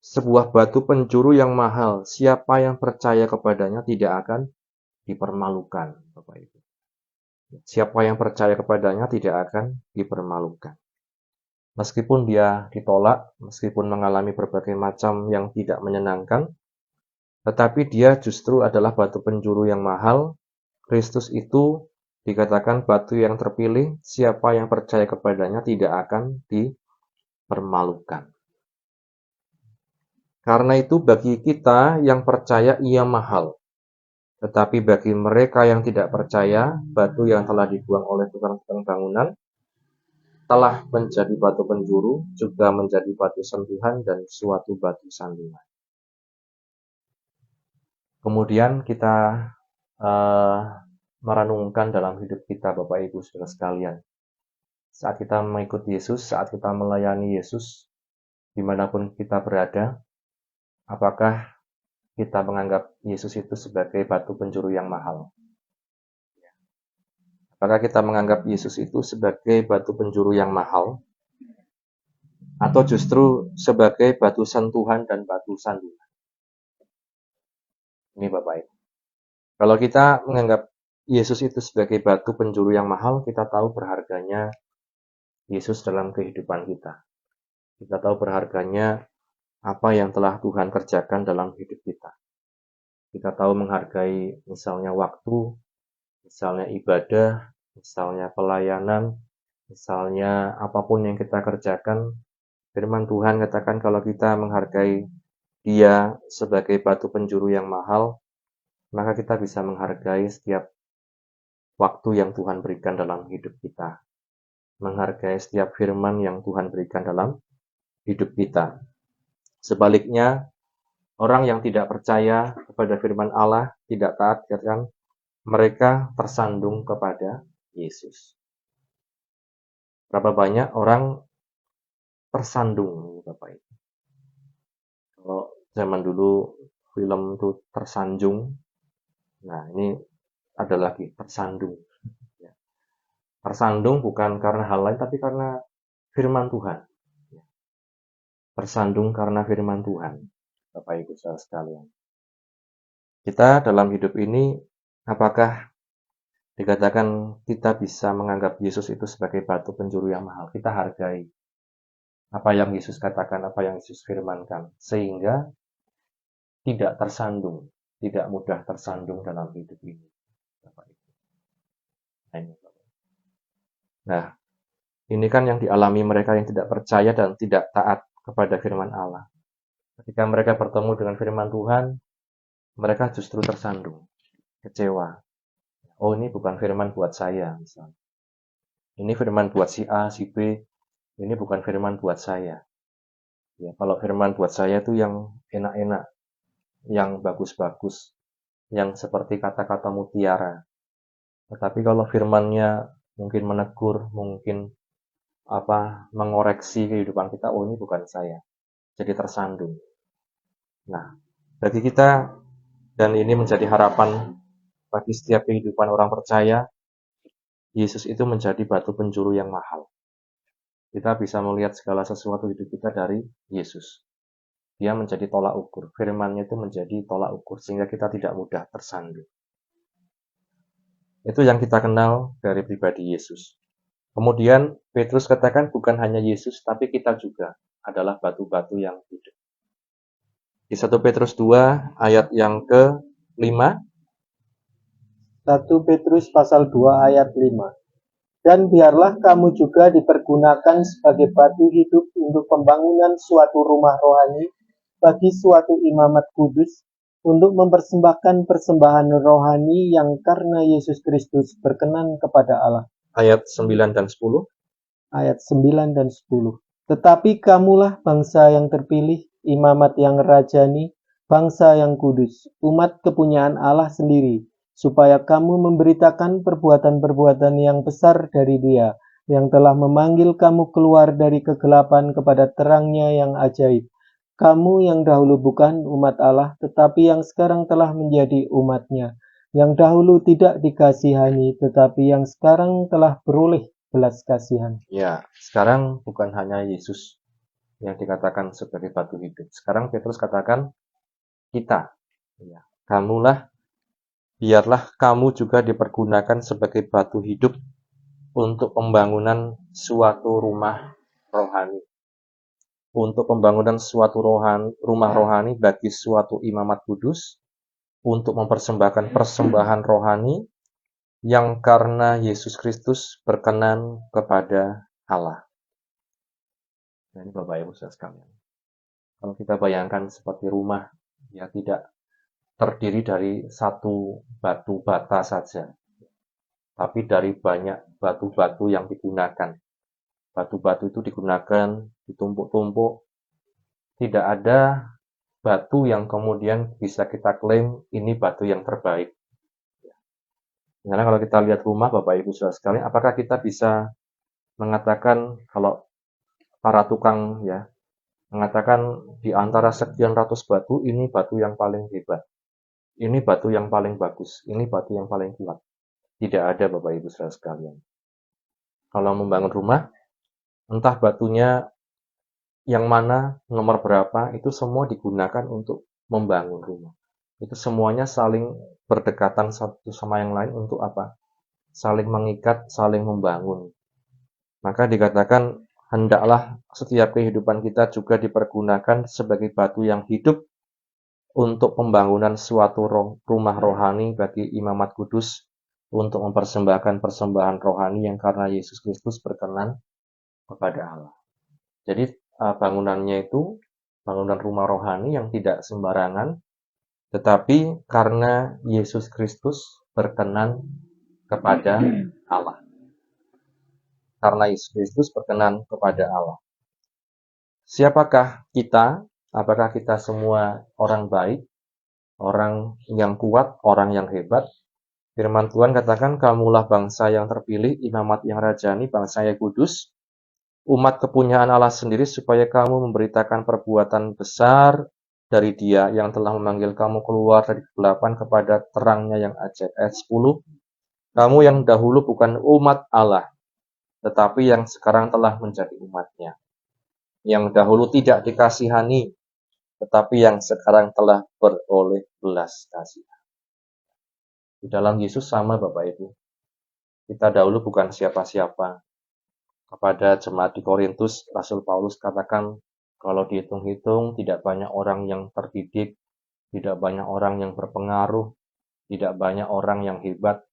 Sebuah batu penjuru yang mahal, siapa yang percaya kepadanya tidak akan dipermalukan, Bapak Ibu. Siapa yang percaya kepadanya tidak akan dipermalukan. Meskipun dia ditolak, meskipun mengalami berbagai macam yang tidak menyenangkan, tetapi dia justru adalah batu penjuru yang mahal. Kristus itu dikatakan batu yang terpilih, siapa yang percaya kepadanya tidak akan dipermalukan. Karena itu bagi kita yang percaya ia mahal. Tetapi bagi mereka yang tidak percaya, batu yang telah dibuang oleh tukang-tukang bangunan telah menjadi batu penjuru, juga menjadi batu sentuhan dan suatu batu sandungan. Kemudian kita merenungkan dalam hidup kita, Bapak Ibu Saudara sekalian. Saat kita mengikuti Yesus, saat kita melayani Yesus, dimanapun kita berada, apakah kita menganggap Yesus itu sebagai batu penjuru yang mahal? Apakah kita menganggap Yesus itu sebagai batu penjuru yang mahal? Atau justru sebagai batu sentuhan dan batu sandungan? Ini Bapak Ibu. Kalau kita menganggap Yesus itu sebagai batu penjuru yang mahal, kita tahu berharganya Yesus dalam kehidupan kita. Kita tahu berharganya apa yang telah Tuhan kerjakan dalam hidup kita. Kita tahu menghargai misalnya waktu, misalnya ibadah, misalnya pelayanan, misalnya apapun yang kita kerjakan. Firman Tuhan katakan kalau kita menghargai Dia sebagai batu penjuru yang mahal, maka kita bisa menghargai setiap waktu yang Tuhan berikan dalam hidup kita. Menghargai setiap firman yang Tuhan berikan dalam hidup kita. Sebaliknya, orang yang tidak percaya kepada firman Allah, tidak taat, kan, mereka tersandung kepada Yesus. Berapa banyak orang tersandung, Bapak Ibu? Kalau zaman dulu film itu tersanjung, nah ini ada lagi tersandung. Tersandung bukan karena hal lain, tapi karena firman Tuhan. Tersandung karena firman Tuhan, Bapak Ibu saudara sekalian. Kita dalam hidup ini, apakah dikatakan kita bisa menganggap Yesus itu sebagai batu penjuru yang mahal? Kita hargai apa yang Yesus katakan, apa yang Yesus firmankan, sehingga tidak tersandung, tidak mudah tersandung dalam hidup ini, Bapak Ibu. Nah, ini kan yang dialami mereka yang tidak percaya dan tidak taat kepada firman Allah. Ketika mereka bertemu dengan firman Tuhan, mereka justru tersandung, kecewa. Oh, ini bukan firman buat saya, misalnya. Ini firman buat si A, si B. Ini bukan firman buat saya. Ya, kalau firman buat saya itu yang enak-enak, yang bagus-bagus, yang seperti kata-kata mutiara. Tetapi kalau firmannya mungkin menegur, mungkin mengoreksi kehidupan kita, oh ini bukan saya. Jadi tersandung. Nah, bagi kita, dan ini menjadi harapan bagi setiap kehidupan orang percaya, Yesus itu menjadi batu penjuru yang mahal. Kita bisa melihat segala sesuatu hidup kita dari Yesus. Dia menjadi tolak ukur. Firman-Nya itu menjadi tolak ukur, sehingga kita tidak mudah tersandung. Itu yang kita kenal dari pribadi Yesus. Kemudian Petrus katakan bukan hanya Yesus, tapi kita juga adalah batu-batu yang hidup. Di 1 Petrus 2 ayat yang ke-5. 1 Petrus pasal 2 ayat 5. Dan biarlah kamu juga dipergunakan sebagai batu hidup untuk pembangunan suatu rumah rohani bagi suatu imamat kudus, untuk mempersembahkan persembahan rohani yang karena Yesus Kristus berkenan kepada Allah. Ayat 9 dan 10. Ayat 9 dan 10. Tetapi kamulah bangsa yang terpilih, imamat yang rajani, bangsa yang kudus, umat kepunyaan Allah sendiri, supaya kamu memberitakan perbuatan-perbuatan yang besar dari Dia, yang telah memanggil kamu keluar dari kegelapan kepada terang-Nya yang ajaib. Kamu yang dahulu bukan umat Allah, tetapi yang sekarang telah menjadi umat-Nya, yang dahulu tidak dikasihani, tetapi yang sekarang telah beroleh belas kasihan. Ya, sekarang bukan hanya Yesus yang dikatakan sebagai batu hidup. Sekarang Petrus katakan kita. Ya, biarlah kamu juga dipergunakan sebagai batu hidup untuk pembangunan suatu rumah rohani. untuk pembangunan suatu rumah rohani bagi suatu imamat kudus, untuk mempersembahkan persembahan rohani yang karena Yesus Kristus berkenan kepada Allah. Nah, ini Bapak Ibu saudara sekalian. Kalau kita bayangkan seperti rumah, ya tidak terdiri dari satu batu bata saja, tapi dari banyak batu-batu yang digunakan. Batu-batu itu digunakan, ditumpuk-tumpuk. Tidak ada batu yang kemudian bisa kita klaim ini batu yang terbaik. Karena kalau kita lihat rumah Bapak Ibu saudara sekalian, apakah kita bisa mengatakan kalau para tukang ya mengatakan di antara sekian ratus batu ini batu yang paling hebat, ini batu yang paling bagus, ini batu yang paling kuat. Tidak ada Bapak Ibu saudara sekalian. Kalau membangun rumah, entah batunya yang mana, nomor berapa, itu semua digunakan untuk membangun rumah. Itu semuanya saling berdekatan satu sama yang lain untuk apa? Saling mengikat, saling membangun. Maka dikatakan, hendaklah setiap kehidupan kita juga dipergunakan sebagai batu yang hidup untuk pembangunan suatu rumah rohani bagi imamat kudus, untuk mempersembahkan persembahan rohani yang karena Yesus Kristus berkenan kepada Allah. Jadi bangunannya itu bangunan rumah rohani yang tidak sembarangan, tetapi karena Yesus Kristus berkenan kepada Allah. Karena Yesus Kristus berkenan kepada Allah. Siapakah kita? Apakah kita semua orang baik, orang yang kuat, orang yang hebat? Firman Tuhan katakan, kamulah bangsa yang terpilih, imamat yang rajani, bangsa yang kudus, umat kepunyaan Allah sendiri, supaya kamu memberitakan perbuatan besar dari Dia yang telah memanggil kamu keluar dari kegelapan kepada terangnya yang ajaib. Ayat 10, kamu yang dahulu bukan umat Allah, tetapi yang sekarang telah menjadi umatnya. Yang dahulu tidak dikasihani, tetapi yang sekarang telah beroleh belas kasihan. Di dalam Yesus sama Bapak Ibu. Kita dahulu bukan siapa-siapa. Kepada jemaat di Korintus, Rasul Paulus katakan, kalau dihitung-hitung tidak banyak orang yang terdidik, tidak banyak orang yang berpengaruh, tidak banyak orang yang hebat,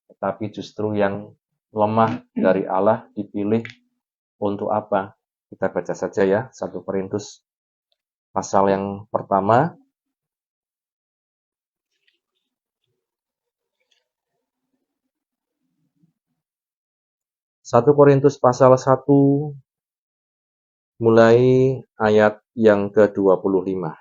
tetapi justru yang lemah dari Allah dipilih untuk apa? Kita baca saja ya, 1 Korintus pasal yang pertama. 1 Korintus pasal 1 mulai ayat yang ke-25.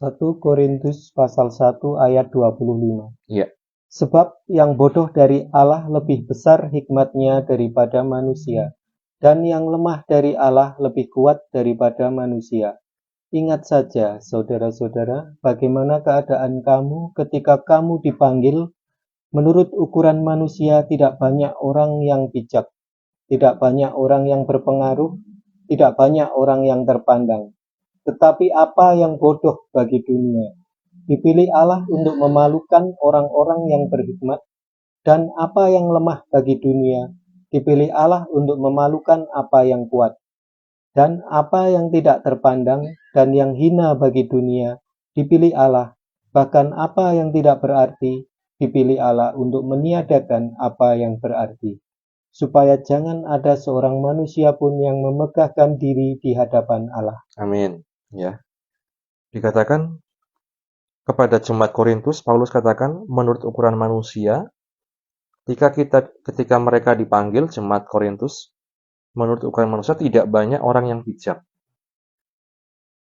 1 Korintus pasal 1 ayat 25. Iya. Sebab yang bodoh dari Allah lebih besar hikmatnya daripada manusia, dan yang lemah dari Allah lebih kuat daripada manusia. Ingat saja, saudara-saudara, bagaimana keadaan kamu ketika kamu dipanggil. Menurut ukuran manusia, tidak banyak orang yang bijak, tidak banyak orang yang berpengaruh, tidak banyak orang yang terpandang. Tetapi apa yang bodoh bagi dunia, dipilih Allah untuk memalukan orang-orang yang berhikmat, dan apa yang lemah bagi dunia, dipilih Allah untuk memalukan apa yang kuat. Dan apa yang tidak terpandang dan yang hina bagi dunia, dipilih Allah, bahkan apa yang tidak berarti, dipilih Allah untuk meniadakan apa yang berarti, supaya jangan ada seorang manusia pun yang memegahkan diri di hadapan Allah. Amin. Ya. Dikatakan kepada jemaat Korintus, Paulus katakan menurut ukuran manusia, ketika mereka dipanggil jemaat Korintus, menurut ukuran manusia tidak banyak orang yang bijak.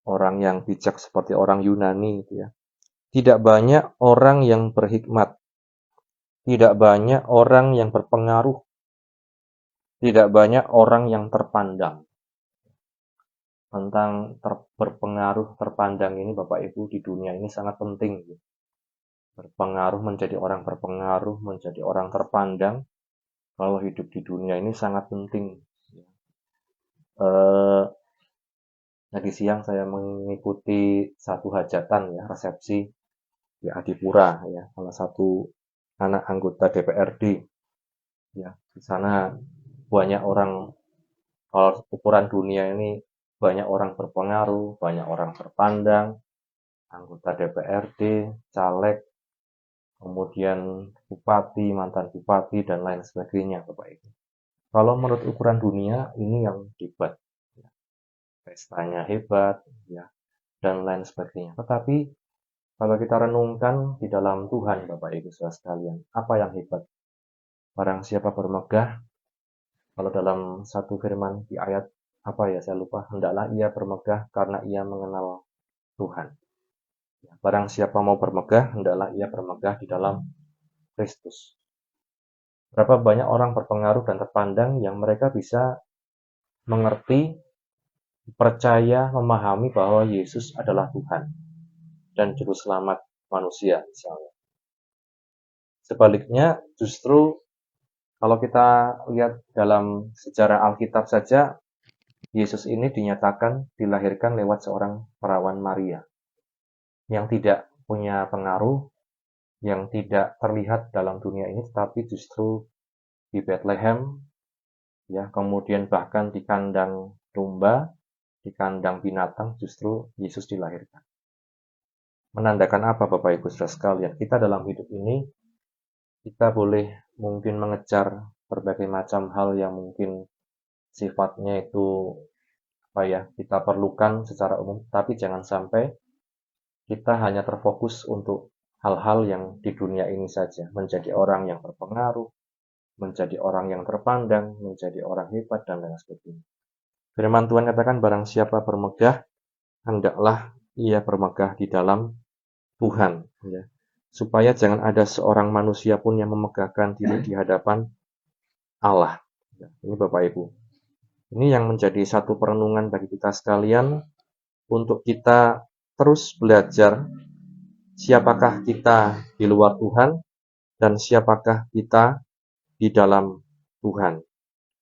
Orang yang bijak seperti orang Yunani itu ya. Tidak banyak orang yang berhikmat. Tidak banyak orang yang berpengaruh. Tidak banyak orang yang terpandang. Tentang berpengaruh, terpandang ini Bapak Ibu di dunia ini sangat penting. Berpengaruh, menjadi orang berpengaruh, menjadi orang terpandang. Kalau hidup di dunia ini sangat penting. Tadi siang saya mengikuti satu hajatan ya, resepsi di Adipura ya, salah satu anak anggota DPRD. Ya, di sana banyak orang Kalau ukuran dunia ini banyak orang berpengaruh, banyak orang terpandang, anggota DPRD, caleg, kemudian bupati, mantan bupati, dan lain sebagainya, Bapak Ibu. Kalau menurut ukuran dunia, ini yang hebat. Pestanya hebat, ya, dan lain sebagainya. Tetapi kalau kita renungkan di dalam Tuhan, Bapak Ibu saudara sekalian, apa yang hebat? Barang siapa bermegah, kalau dalam satu firman di ayat apa ya saya lupa, hendaklah ia bermegah karena ia mengenal Tuhan. Barang siapa mau bermegah, hendaklah ia bermegah di dalam Kristus. Berapa banyak orang berpengaruh dan terpandang yang mereka bisa mengerti, percaya, memahami bahwa Yesus adalah Tuhan dan juru selamat manusia misalnya. Sebaliknya, justru kalau kita lihat dalam sejarah Alkitab saja, Yesus ini dinyatakan dilahirkan lewat seorang perawan Maria yang tidak punya pengaruh, yang tidak terlihat dalam dunia ini, tetapi justru di Bethlehem, ya, kemudian bahkan di kandang domba, di kandang binatang, justru Yesus dilahirkan. Menandakan apa Bapak Ibu saudara sekalian? Kita dalam hidup ini, kita boleh mungkin mengejar berbagai macam hal yang mungkin sifatnya itu kita perlukan secara umum, tapi jangan sampai kita hanya terfokus untuk hal-hal yang di dunia ini saja, menjadi orang yang berpengaruh, menjadi orang yang terpandang, menjadi orang hebat, dan lain sebagainya. Firman Tuhan katakan, barang siapa bermegah, hendaklah ia bermegah di dalam Tuhan, ya. Supaya jangan ada seorang manusia pun yang memegahkan diri di hadapan Allah. Ya, ini Bapak Ibu. Ini yang menjadi satu perenungan bagi kita sekalian, untuk kita terus belajar siapakah kita di luar Tuhan dan siapakah kita di dalam Tuhan.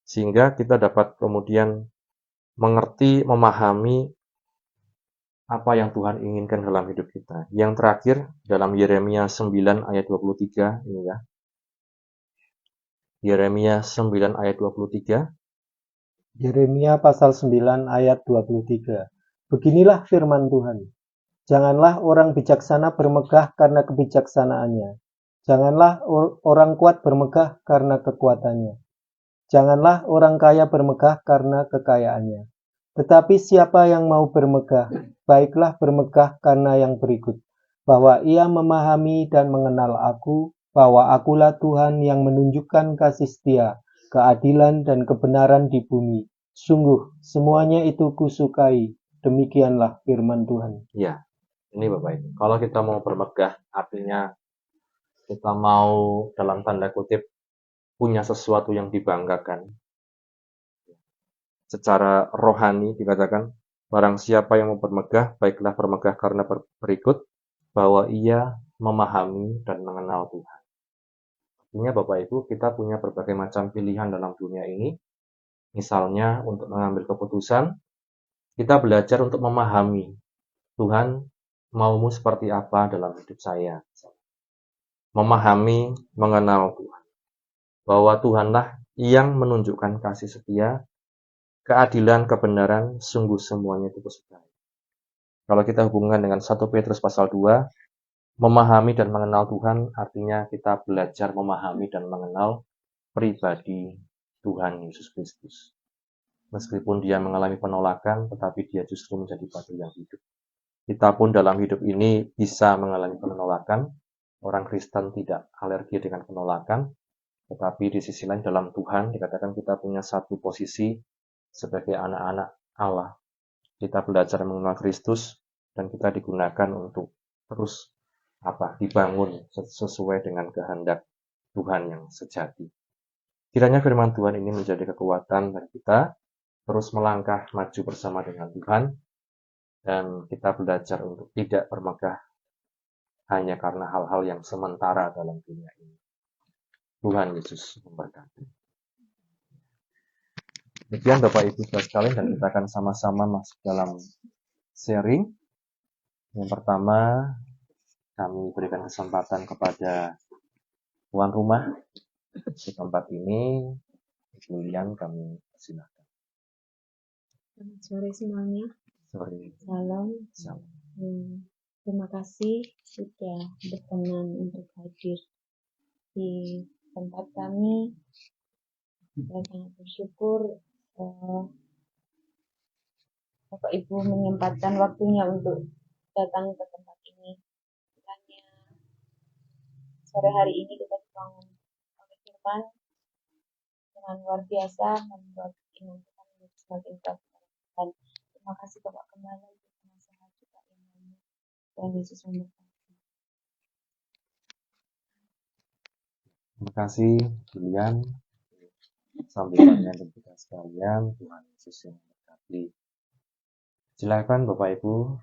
Sehingga kita dapat kemudian mengerti, memahami apa yang Tuhan inginkan dalam hidup kita. Yang terakhir dalam Yeremia 9 ayat 23 ini ya. Yeremia 9 ayat 23. Yeremia pasal 9 ayat 23. Beginilah firman Tuhan. Janganlah orang bijaksana bermegah karena kebijaksanaannya. Janganlah orang kuat bermegah karena kekuatannya. Janganlah orang kaya bermegah karena kekayaannya. Tetapi siapa yang mau bermegah, baiklah bermegah karena yang berikut, bahwa ia memahami dan mengenal aku, bahwa akulah Tuhan yang menunjukkan kasih setia, keadilan dan kebenaran di bumi. Sungguh, semuanya itu kusukai. Demikianlah firman Tuhan. Ya, ini Bapak Ibu. Kalau kita mau bermegah, artinya kita mau dalam tanda kutip punya sesuatu yang dibanggakan. Secara rohani dikatakan, barang siapa yang mau bermegah, baiklah bermegah karena berikut, bahwa ia memahami dan mengenal Tuhan. Artinya Bapak Ibu, kita punya berbagai macam pilihan dalam dunia ini. Misalnya untuk mengambil keputusan, kita belajar untuk memahami Tuhan maumu seperti apa dalam hidup saya. Memahami, mengenal Tuhan. Bahwa Tuhanlah yang menunjukkan kasih setia, keadilan, kebenaran, sungguh semuanya itu kesukaan. Kalau kita hubungkan dengan 1 Petrus pasal 2, memahami dan mengenal Tuhan artinya kita belajar memahami dan mengenal pribadi Tuhan Yesus Kristus. Meskipun dia mengalami penolakan, tetapi dia justru menjadi batu yang hidup. Kita pun dalam hidup ini bisa mengalami penolakan. Orang Kristen tidak alergi dengan penolakan, tetapi di sisi lain dalam Tuhan dikatakan kita punya satu posisi sebagai anak-anak Allah. Kita belajar mengenal Kristus dan kita digunakan untuk terus dibangun sesuai dengan kehendak Tuhan yang sejati. Kiranya firman Tuhan ini menjadi kekuatan bagi kita terus melangkah maju bersama dengan Tuhan, dan kita belajar untuk tidak bermegah hanya karena hal-hal yang sementara dalam dunia ini. Tuhan Yesus memberkati. Demikian Bapak Ibu saudara sekalian, dan kita akan sama-sama masuk dalam sharing. Yang pertama, kami berikan kesempatan kepada tuan rumah di tempat ini. Kemudian kami silakan. Selamat sore semuanya. Sorry. Salam. Salam. Terima kasih sudah berkenan untuk hadir di tempat kami. Saya sangat bersyukur Bapak Ibu menyempatkan waktunya untuk datang ke tempat ini. Kiranya sore hari ini kita dibangun oleh firman dengan luar biasa, membuat iman kita menjadi semakin kuat. Dan terima kasih Bapak Gembala untuk penasehat kita yang lainnya. Tuhan Yesus memberkati. Terima kasih Julian. Sambutannya untuk kita sekalian. Tuhan Yesus yang memberkati. Silakan Bapak Ibu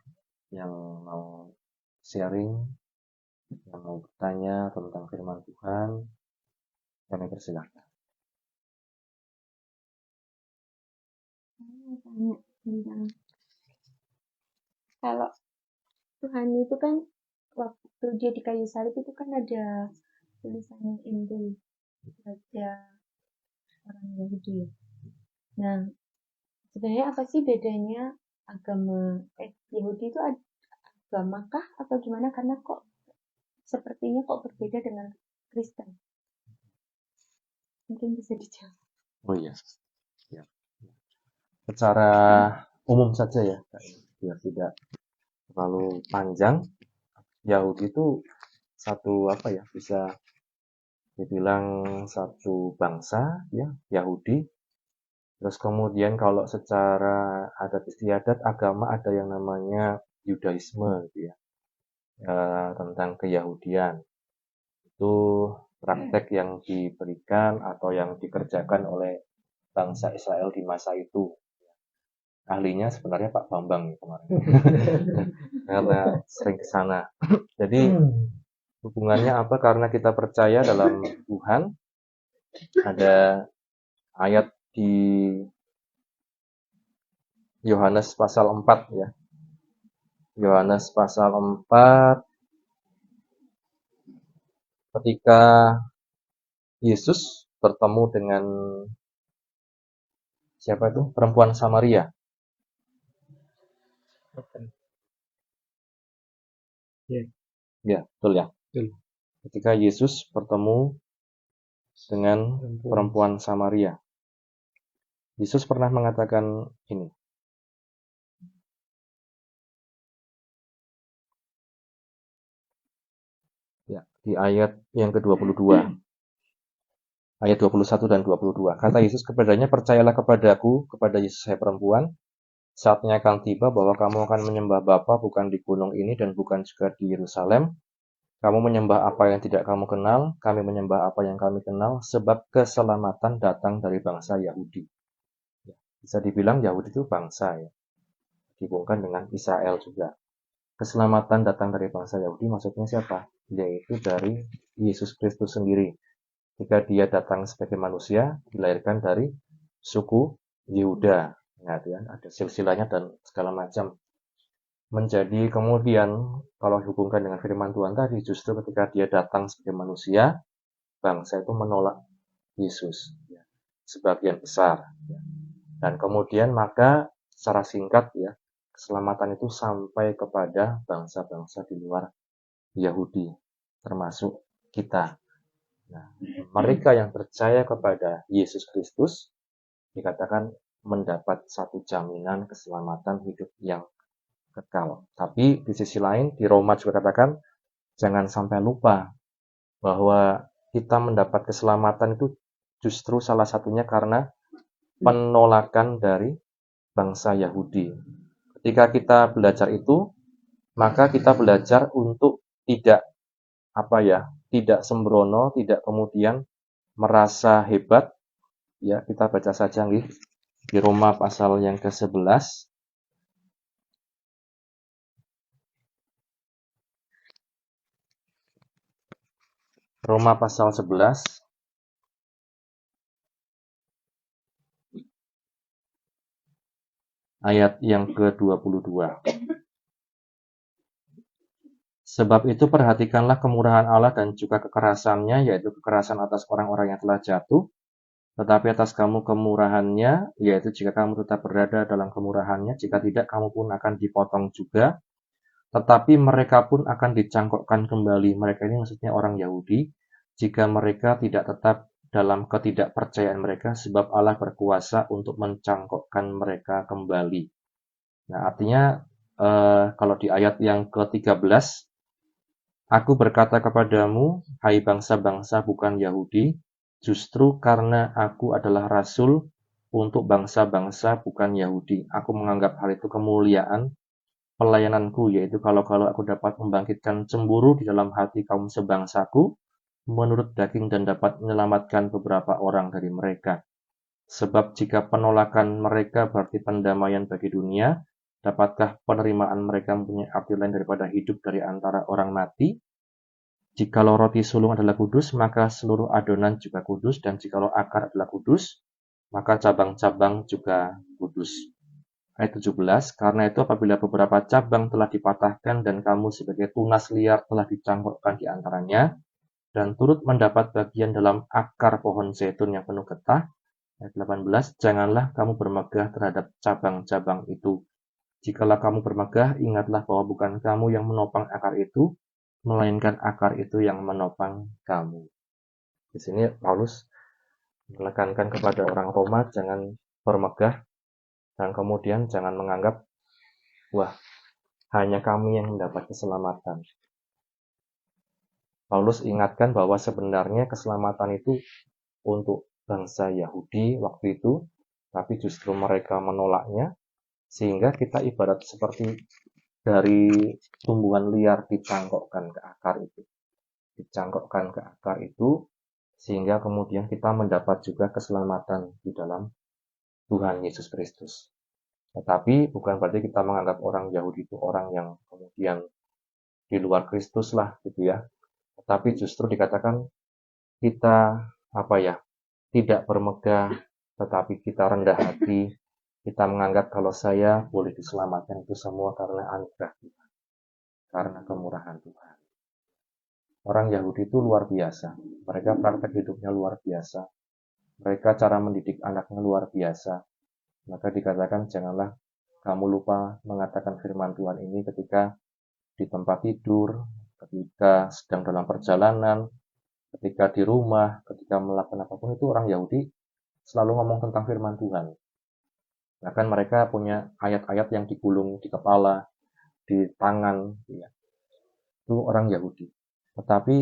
yang mau sharing, yang mau bertanya tentang firman Tuhan, kami persilakan. Saya mau tanya tentang kalau Tuhan itu kan waktu dia di kayu salib itu kan ada tulisan Injil baca orang Yahudi. Nah, sebenarnya apa sih bedanya agama Yahudi itu agama kah atau gimana? Karena kok sepertinya kok berbeda dengan Kristen. Mungkin bisa dijawab. Oh iya. Ya. Secara umum saja ya, biar tidak terlalu panjang. Yahudi itu satu apa ya, bisa dibilang satu bangsa ya, Yahudi. Terus kemudian kalau secara adat istiadat agama ada yang namanya Yudaisme gitu ya, tentang keyahudian. Itu praktek yang diberikan atau yang dikerjakan oleh bangsa Israel di masa itu. Ahlinya sebenarnya Pak Bambang kemarin, karena sering ke sana. Jadi hubungannya apa? Karena kita percaya dalam Tuhan. Ada ayat di Yohanes pasal 4 ya. Yohanes pasal 4 ketika Yesus bertemu dengan siapa itu? Perempuan Samaria. Ya, betul ya. Ketika Yesus bertemu dengan perempuan Samaria. Yesus pernah mengatakan ini. Ya, di ayat yang ke-22. Ayat 21 dan 22. Kata Yesus kepadanya, percayalah kepadaku, kepada Yesus saya perempuan, saatnya akan tiba bahwa kamu akan menyembah Bapa bukan di gunung ini dan bukan juga di Yerusalem. Kamu menyembah apa yang tidak kamu kenal, kami menyembah apa yang kami kenal, sebab keselamatan datang dari bangsa Yahudi. Ya, bisa dibilang Yahudi itu bangsa ya, dihubungkan dengan Israel juga. Keselamatan datang dari bangsa Yahudi maksudnya siapa? Yaitu dari Yesus Kristus sendiri. Jika dia datang sebagai manusia, dilahirkan dari suku Yehuda. Ya, ada silsilahnya dan segala macam. Menjadi kemudian, kalau dihubungkan dengan firman Tuhan tadi, justru ketika dia datang sebagai manusia, bangsa itu menolak Yesus. Ya, sebagian besar. Ya. Dan kemudian maka secara singkat ya, keselamatan itu sampai kepada bangsa-bangsa di luar Yahudi, termasuk kita. Nah, mereka yang percaya kepada Yesus Kristus dikatakan mendapat satu jaminan keselamatan hidup yang kekal. Tapi di sisi lain di Roma juga katakan jangan sampai lupa bahwa kita mendapat keselamatan itu justru salah satunya karena penolakan dari bangsa Yahudi. Ketika kita belajar itu, maka kita belajar untuk tidak tidak sembrono, tidak kemudian merasa hebat. Ya, kita baca saja nih di Roma pasal yang ke-11. Roma pasal 11 ayat yang ke-22. Sebab itu perhatikanlah kemurahan Allah dan juga kekerasannya, yaitu kekerasan atas orang-orang yang telah jatuh, tetapi atas kamu kemurahannya, yaitu jika kamu tetap berada dalam kemurahannya, jika tidak kamu pun akan dipotong juga, tetapi mereka pun akan dicangkokkan kembali. Mereka ini maksudnya orang Yahudi, jika mereka tidak tetap dalam ketidakpercayaan mereka, sebab Allah berkuasa untuk mencangkokkan mereka kembali. Nah, artinya kalau di ayat yang ke-13, Aku berkata kepadamu, hai bangsa-bangsa bukan Yahudi, justru karena aku adalah rasul untuk bangsa-bangsa bukan Yahudi. Aku menganggap hal itu kemuliaan pelayananku, yaitu kalau aku dapat membangkitkan cemburu di dalam hati kaum sebangsaku, menurut daging dan dapat menyelamatkan beberapa orang dari mereka. Sebab jika penolakan mereka berarti pendamaian bagi dunia, dapatkah penerimaan mereka mempunyai arti lain daripada hidup dari antara orang mati? Jikalau roti sulung adalah kudus, maka seluruh adonan juga kudus, dan jikalau akar adalah kudus, maka cabang-cabang juga kudus. Ayat 17, karena itu apabila beberapa cabang telah dipatahkan dan kamu sebagai tunas liar telah dicangkokkan di antaranya, dan turut mendapat bagian dalam akar pohon zaitun yang penuh getah, ayat 18, janganlah kamu bermegah terhadap cabang-cabang itu. Jikalau kamu bermegah, ingatlah bahwa bukan kamu yang menopang akar itu, melainkan akar itu yang menopang kamu. Di sini Paulus menekankan kepada orang Roma jangan bermegah dan kemudian jangan menganggap wah hanya kami yang mendapat keselamatan. Paulus ingatkan bahwa sebenarnya keselamatan itu untuk bangsa Yahudi waktu itu, tapi justru mereka menolaknya, sehingga kita ibarat seperti dari tumbuhan liar dicangkokkan ke akar itu, sehingga kemudian kita mendapat juga keselamatan di dalam Tuhan Yesus Kristus. Tetapi bukan berarti kita menganggap orang Yahudi itu orang yang kemudian di luar Kristus lah gitu ya. Tetapi justru dikatakan kita tidak bermegah, tetapi kita rendah hati. Kita menganggap kalau saya boleh diselamatkan itu semua karena anugerah Tuhan, karena kemurahan Tuhan. Orang Yahudi itu luar biasa. Mereka praktek hidupnya luar biasa. Mereka cara mendidik anaknya luar biasa. Maka dikatakan janganlah kamu lupa mengatakan firman Tuhan ini ketika di tempat tidur, ketika sedang dalam perjalanan, ketika di rumah, ketika melakukan apapun. Itu orang Yahudi selalu ngomong tentang firman Tuhan. Bahkan mereka punya ayat-ayat yang digulung di kepala, di tangan. Ya. Itu orang Yahudi. Tetapi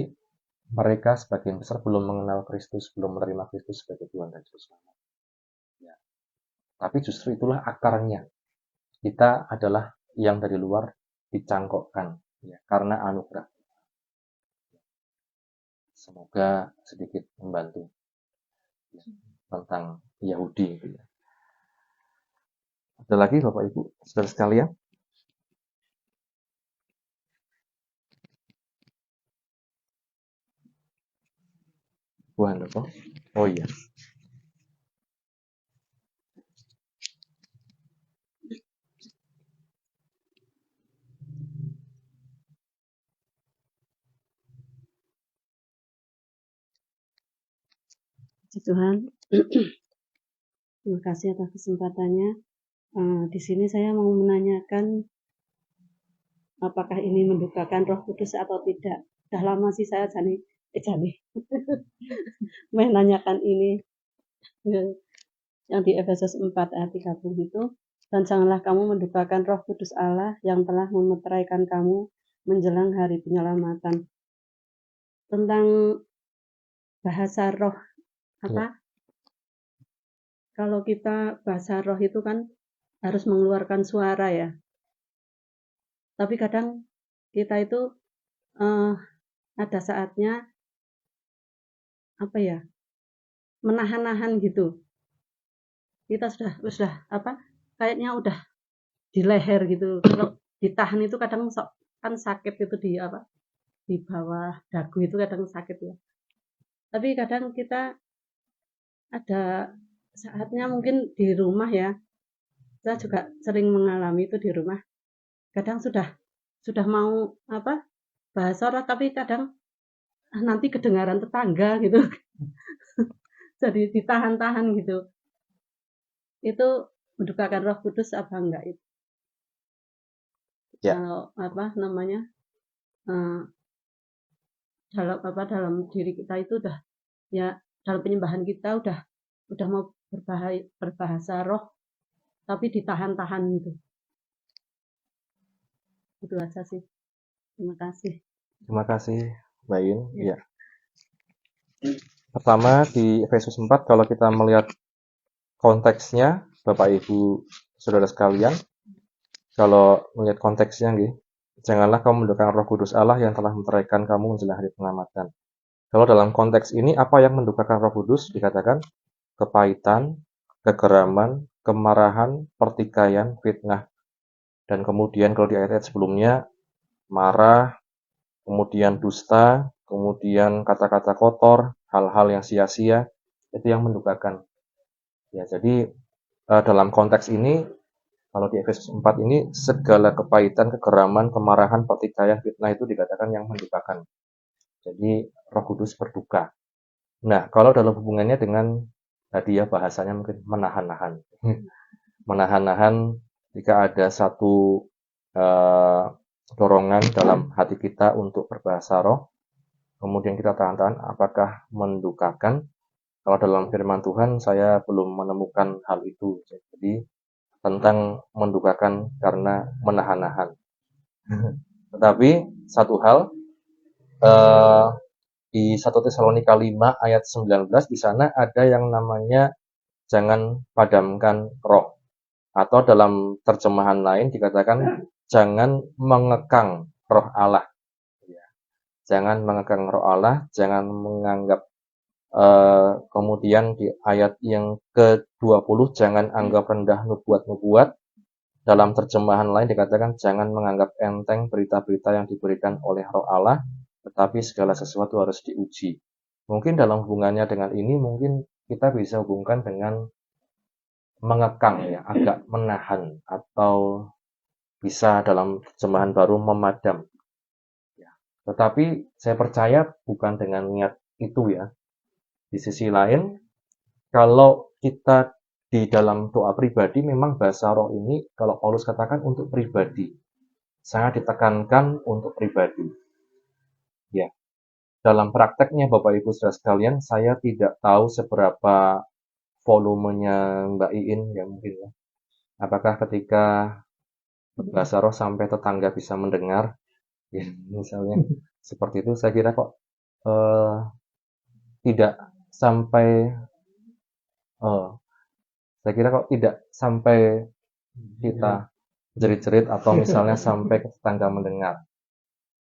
mereka sebagian besar belum mengenal Kristus, belum menerima Kristus sebagai Tuhan dan Juru Selamat. Ya. Tapi justru itulah akarnya. Kita adalah yang dari luar dicangkokkan ya, karena anugerah. Semoga sedikit membantu ya, tentang Yahudi. Ya. Ada lagi Bapak Ibu, saudara sekalian? Oh iya. Puji Tuhan, terima kasih atas kesempatannya. Di sini saya mau menanyakan apakah ini mendukakan Roh Kudus atau tidak. Sudah lama sih saya menanyakan ini yang di Efesus 4 ayat 30 itu. Dan janganlah kamu mendukakan Roh Kudus Allah yang telah memeteraikan kamu menjelang hari penyelamatan. Tentang bahasa roh apa? Kalau kita bahasa roh itu kan harus mengeluarkan suara ya. Tapi kadang kita itu ada saatnya menahan-nahan gitu. Kita sudah kayaknya udah di leher gitu. Kalau ditahan itu kadang kan sakit itu di bawah dagu itu kadang sakit ya. Tapi kadang kita ada saatnya mungkin di rumah ya. Saya juga sering mengalami itu di rumah. Kadang sudah mau bahasa roh, tapi kadang nanti kedengaran tetangga gitu. jadi ditahan-tahan gitu. Itu mendukakan Roh Kudus apa enggak itu? Ya. Kalau apa namanya eh, dalam diri kita itu udah ya dalam penyembahan kita udah mau berbahasa roh tapi ditahan-tahan gitu. Itu aja sih. Terima kasih. Terima kasih, Mbak In. Ya. Ya. Pertama di Efesus 4, kalau kita melihat konteksnya, Bapak Ibu Saudara sekalian, kalau melihat konteksnya nih, janganlah kamu mendukakan Roh Kudus Allah yang telah menceraikan kamu menjelang hari pengamatan. Kalau dalam konteks ini, apa yang mendukakan Roh Kudus? Dikatakan kepahitan, kegeraman, kemarahan, pertikaian, fitnah. Dan kemudian kalau di ayat-ayat sebelumnya, marah, kemudian dusta, kemudian kata-kata kotor, hal-hal yang sia-sia, itu yang mendukakan. Ya, jadi dalam konteks ini, kalau di Efesus 4 ini, segala kepahitan, kegeraman, kemarahan, pertikaian, fitnah itu dikatakan yang mendukakan. Jadi Roh Kudus berduka. Nah, kalau dalam hubungannya dengan tadi ya bahasanya mungkin menahan-nahan. Menahan-nahan jika ada satu dorongan dalam hati kita untuk berbahasa roh, kemudian kita tahan-tahan, apakah mendukakan? Kalau dalam firman Tuhan saya belum menemukan hal itu. Jadi tentang mendukakan karena menahan-nahan. Tetapi satu hal di 1 Tesalonika 5 ayat 19 di sana ada yang namanya jangan padamkan roh. Atau dalam terjemahan lain dikatakan jangan mengekang roh Allah. Jangan mengekang roh Allah, jangan menganggap kemudian di ayat yang ke-20 jangan anggap rendah nubuat-nubuat. Dalam terjemahan lain dikatakan jangan menganggap enteng berita-berita yang diberikan oleh roh Allah, tetapi segala sesuatu harus diuji. Mungkin dalam hubungannya dengan ini mungkin kita bisa hubungkan dengan mengekang ya, agak menahan atau bisa dalam terjemahan baru memadam. Ya. Tetapi saya percaya bukan dengan niat itu ya. Di sisi lain, kalau kita di dalam doa pribadi memang bahasa roh ini kalau Paulus katakan untuk pribadi. Sangat ditekankan untuk pribadi. Ya. Dalam prakteknya Bapak Ibu Saudara sekalian, saya tidak tahu seberapa volumenya Mbak Iin ya mungkin ya. Apakah ketika berbahasa roh sampai tetangga bisa mendengar, ya misalnya seperti itu, saya kira kok tidak sampai saya kira kok tidak sampai kita jerit-jerit atau misalnya sampai ke tetangga mendengar.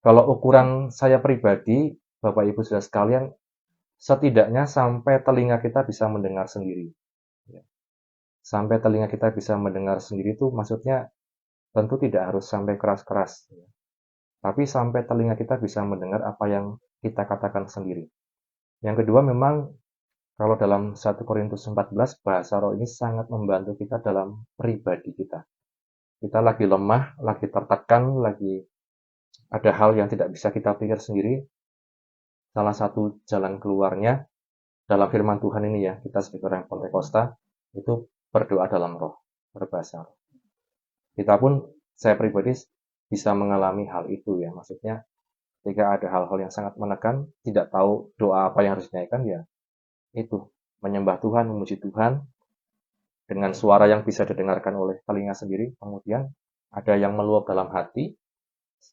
Kalau ukuran saya pribadi, Bapak Ibu Saudara sekalian, setidaknya sampai telinga kita bisa mendengar sendiri. Sampai telinga kita bisa mendengar sendiri itu maksudnya tentu tidak harus sampai keras-keras. Tapi sampai telinga kita bisa mendengar apa yang kita katakan sendiri. Yang kedua memang kalau dalam 1 Korintus 14 bahasa roh ini sangat membantu kita dalam pribadi kita. Kita lagi lemah, lagi tertekan, lagi ada hal yang tidak bisa kita pikir sendiri. Salah satu jalan keluarnya dalam firman Tuhan ini ya, kita sebagai orang Pentakosta itu berdoa dalam roh, berbahasa roh. Kita pun, saya pribadi bisa mengalami hal itu ya. Maksudnya ketika ada hal-hal yang sangat menekan, tidak tahu doa apa yang harus dinaikkan ya, itu menyembah Tuhan, memuji Tuhan dengan suara yang bisa didengarkan oleh telinga sendiri. Kemudian ada yang meluap dalam hati,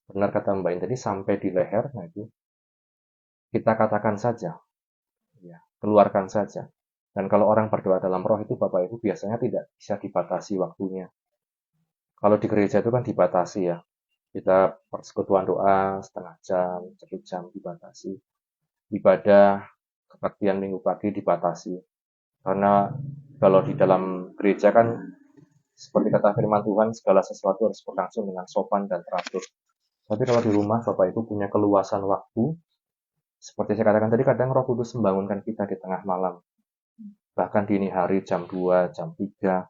benar kata Mbak In tadi, sampai di leher. Nah itu kita katakan saja, ya, keluarkan saja. Dan kalau orang berdoa dalam roh itu Bapak Ibu biasanya tidak bisa dibatasi waktunya. Kalau di gereja itu kan dibatasi ya, kita persekutuan doa setengah jam, 1 jam dibatasi. Ibadah kebaktian minggu pagi dibatasi. Karena kalau di dalam gereja kan seperti kata firman Tuhan, segala sesuatu harus berlangsung dengan sopan dan teratur. Tapi kalau di rumah Bapak Ibu punya keluasan waktu, seperti saya katakan tadi, kadang Roh Kudus membangunkan kita di tengah malam. Bahkan dini hari jam 2, jam 3.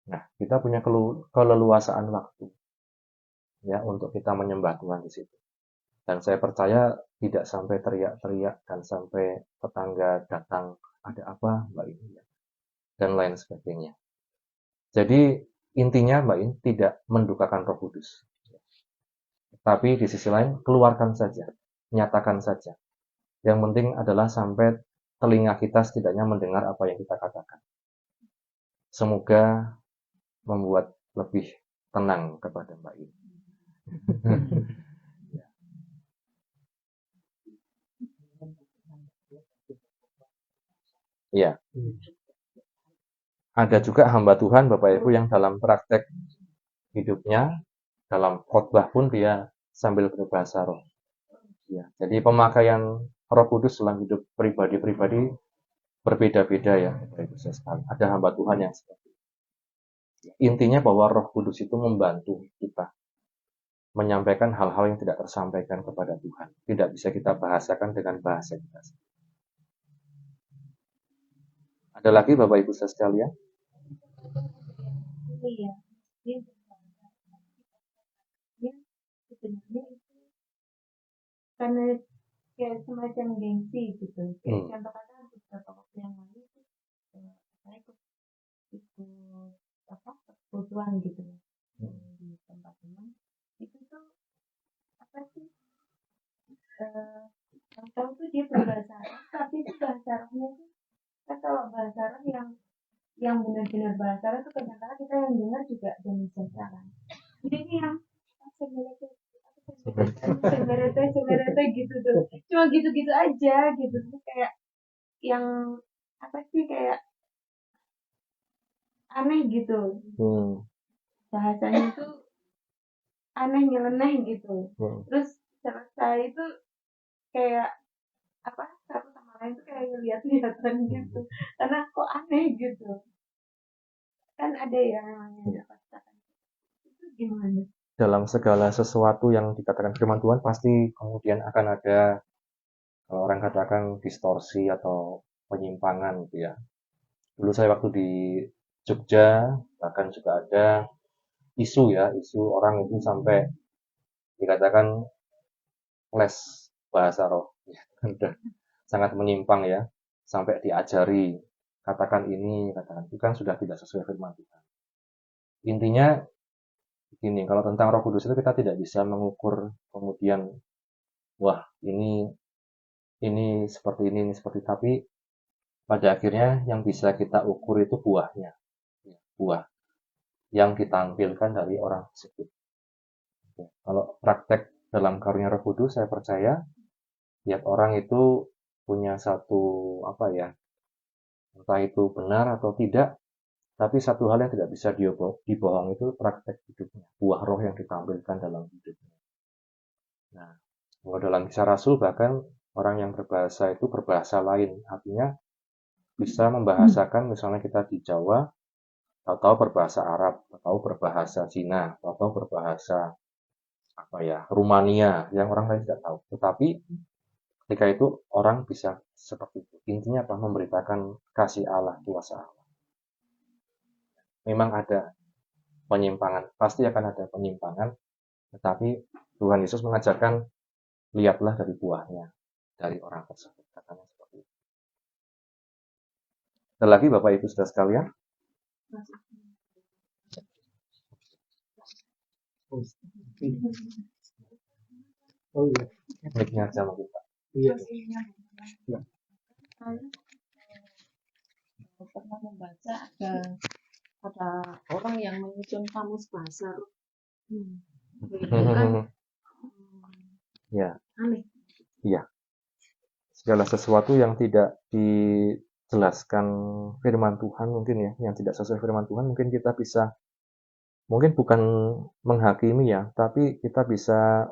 Nah, kita punya keleluasaan waktu ya untuk kita menyembah Tuhan di situ. Dan saya percaya tidak sampai teriak-teriak dan sampai tetangga datang, ada apa Mbak In? Dan lain sebagainya. Jadi intinya Mbak In tidak mendukakan Roh Kudus. Tapi di sisi lain keluarkan saja, nyatakan saja. Yang penting adalah sampai telinga kita setidaknya mendengar apa yang kita katakan. Semoga membuat lebih tenang kepada Mbak In. Ya. Ada juga hamba Tuhan Bapak Ibu yang dalam praktek hidupnya, dalam khotbah pun dia sambil berbahasa roh. Ya, jadi pemakaian Roh Kudus dalam hidup pribadi-pribadi berbeda-beda ya, Bapak Ibu sekalian. Ada hamba Tuhan yang seperti itu. Intinya bahwa Roh Kudus itu membantu kita menyampaikan hal-hal yang tidak tersampaikan kepada Tuhan. Tidak bisa kita bahasakan dengan bahasa kita sendiri. Ada lagi Bapak Ibu sekalian? Iya, dia sebenarnya itu karena kayak semacam gengsi gitu. Kayak contoh kata beberapa waktu yang lalu itu saya ikut kebutuhan gitu di tempat teman. Itu tuh apa sih? Tahu tuh dia berbahasa Arab, tapi itu bahasa Arabnya tuh kalau bahasa Arab yang benar-benar bahasa Arab tuh kadang-kadang kita yang dengar juga dan bisa kan. Jadi ini yang semerete gitu tuh, cuma gitu-gitu aja gitu tuh, kayak yang apa sih, kayak aneh gitu. Bahasanya tuh aneh, nyeleneh gitu. Terus selesai itu kayak apa, satu sama lain tuh kayak ngeliat-liatan gitu, karena kok aneh gitu. Kan ada yang namanya kata-kata itu gimana? Dalam segala sesuatu yang dikatakan firman Tuhan pasti kemudian akan ada, kalau orang katakan, distorsi atau penyimpangan gitu ya. Dulu saya waktu di Jogja bahkan juga ada isu orang itu sampai dikatakan les bahasa roh. Udah sangat menyimpang ya, sampai diajari katakan ini, katakan itu, kan sudah tidak sesuai firman Tuhan. Intinya begini, kalau tentang Roh Kudus itu kita tidak bisa mengukur kemudian, wah ini seperti ini seperti, tapi pada akhirnya yang bisa kita ukur itu buahnya, buah yang ditampilkan dari orang tersebut. Kalau praktek dalam karunia Roh Kudus, saya percaya tiap orang itu punya satu entah itu benar atau tidak, tapi satu hal yang tidak bisa dibohong itu praktek hidupnya, buah roh yang ditampilkan dalam hidupnya. Nah, kalau dalam Kisah Rasul bahkan orang yang berbahasa itu berbahasa lain, artinya bisa membahasakan, misalnya kita di Jawa, atau berbahasa Arab, atau berbahasa Cina, atau berbahasa Rumania, yang orang lain tidak tahu. Tetapi ketika itu orang bisa seperti itu. Intinya apa? Memberitakan kasih Allah, kuasa Allah. Memang ada penyimpangan, pasti akan ada penyimpangan, tetapi Tuhan Yesus mengajarkan, lihatlah dari buahnya, dari orang tersebut, katanya seperti itu. Ada lagi Bapak Ibu Saudara sekalian? Oh iya. Mic-nya aja mau kita. Iya. Saya pernah membaca ada orang yang menyusun kamus bahasa roh. Itu kan Ya. aneh. Iya. Segala sesuatu yang tidak dijelaskan firman Tuhan mungkin ya, yang tidak sesuai firman Tuhan, mungkin kita bisa, mungkin bukan menghakimi ya, tapi kita bisa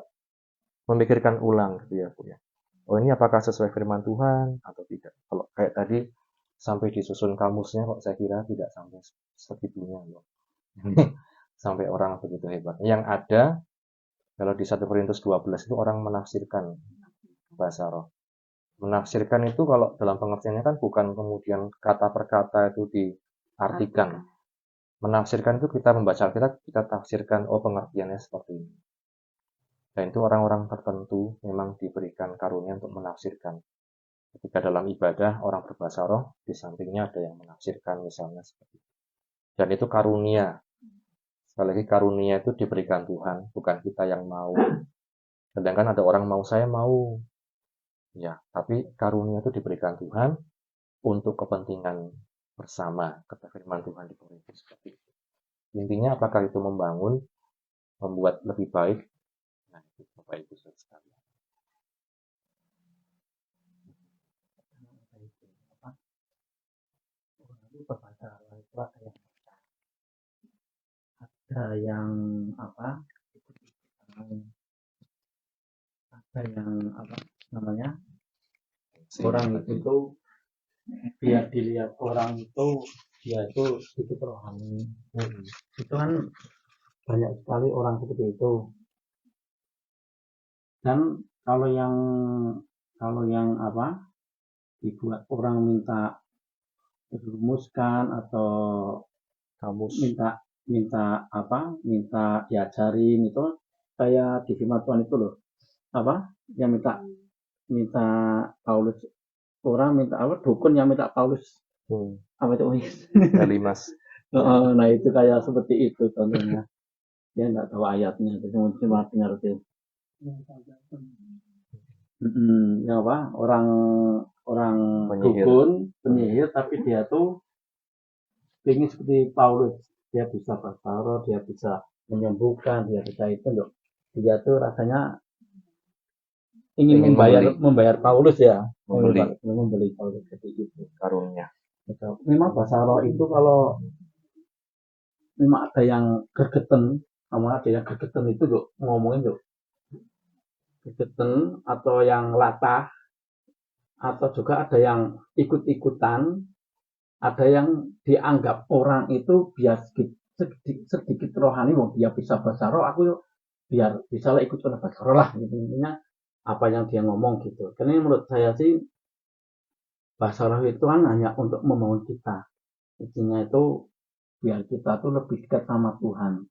memikirkan ulang gitu ya, Bu ya. Oh, ini apakah sesuai firman Tuhan atau tidak? Kalau kayak tadi sampai disusun kamusnya, kok saya kira tidak sampai segitunya loh. Sampai orang begitu hebat. Yang ada kalau di 1 Korintus 12 itu orang menafsirkan bahasa roh. Menafsirkan itu kalau dalam pengertiannya kan bukan kemudian kata per kata itu diartikan. Menafsirkan itu kita membaca Alkitab, kita tafsirkan, oh pengertiannya seperti ini. Dan itu orang-orang tertentu memang diberikan karunia untuk menafsirkan. Ketika dalam ibadah orang berbahasa roh, di sampingnya ada yang menafsirkan misalnya seperti itu. Dan itu karunia. Sekali lagi karunia itu diberikan Tuhan, bukan kita yang mau. Sedangkan ada orang mau, saya mau. Ya, tapi karunia itu diberikan Tuhan untuk kepentingan bersama, kata firman Tuhan di Korintus seperti itu. Intinya apakah itu membangun, membuat lebih baik? Nah, itu Bapak Ibu Saudara sekalian. Ada yang apa? Ada yang apa namanya? Orang itu biar dilihat orang itu dia itu sedikit rohani. Itu kan banyak sekali orang seperti itu. Dan kalau yang apa dibuat orang minta dirumuskan atau minta diajarin itu kayak di firman Tuhan itu loh, apa yang minta Paulus, orang minta apa, dukun yang minta Paulus apa itu Elimas. nah itu kayak seperti itu contohnya. Dia nggak tahu ayatnya, cuma dengar itu. Ya apa, orang dukun penyihir, tapi dia tuh ingin seperti Paulus, dia bisa bersaroh, dia bisa menyembuhkan, dia bisa itu loh. Dia tuh rasanya ingin membayar Paulus ya, membeli Paulus seperti itu. Karunia. Memang basaro itu kalau memang ada yang gergeten, sama ada yang gergeten itu loh, ngomongin loh, gergeten atau yang latah, atau juga ada yang ikut-ikutan, ada yang dianggap orang itu biar sedikit rohani, dia bisa bahasa roh, aku biar bisa lah ikut bahasa roh lah, gitu. Intinya apa yang dia ngomong gitu. Karena menurut saya sih bahasa roh itu kan hanya untuk membangun kita. Intinya itu biar kita tuh lebih dekat sama Tuhan.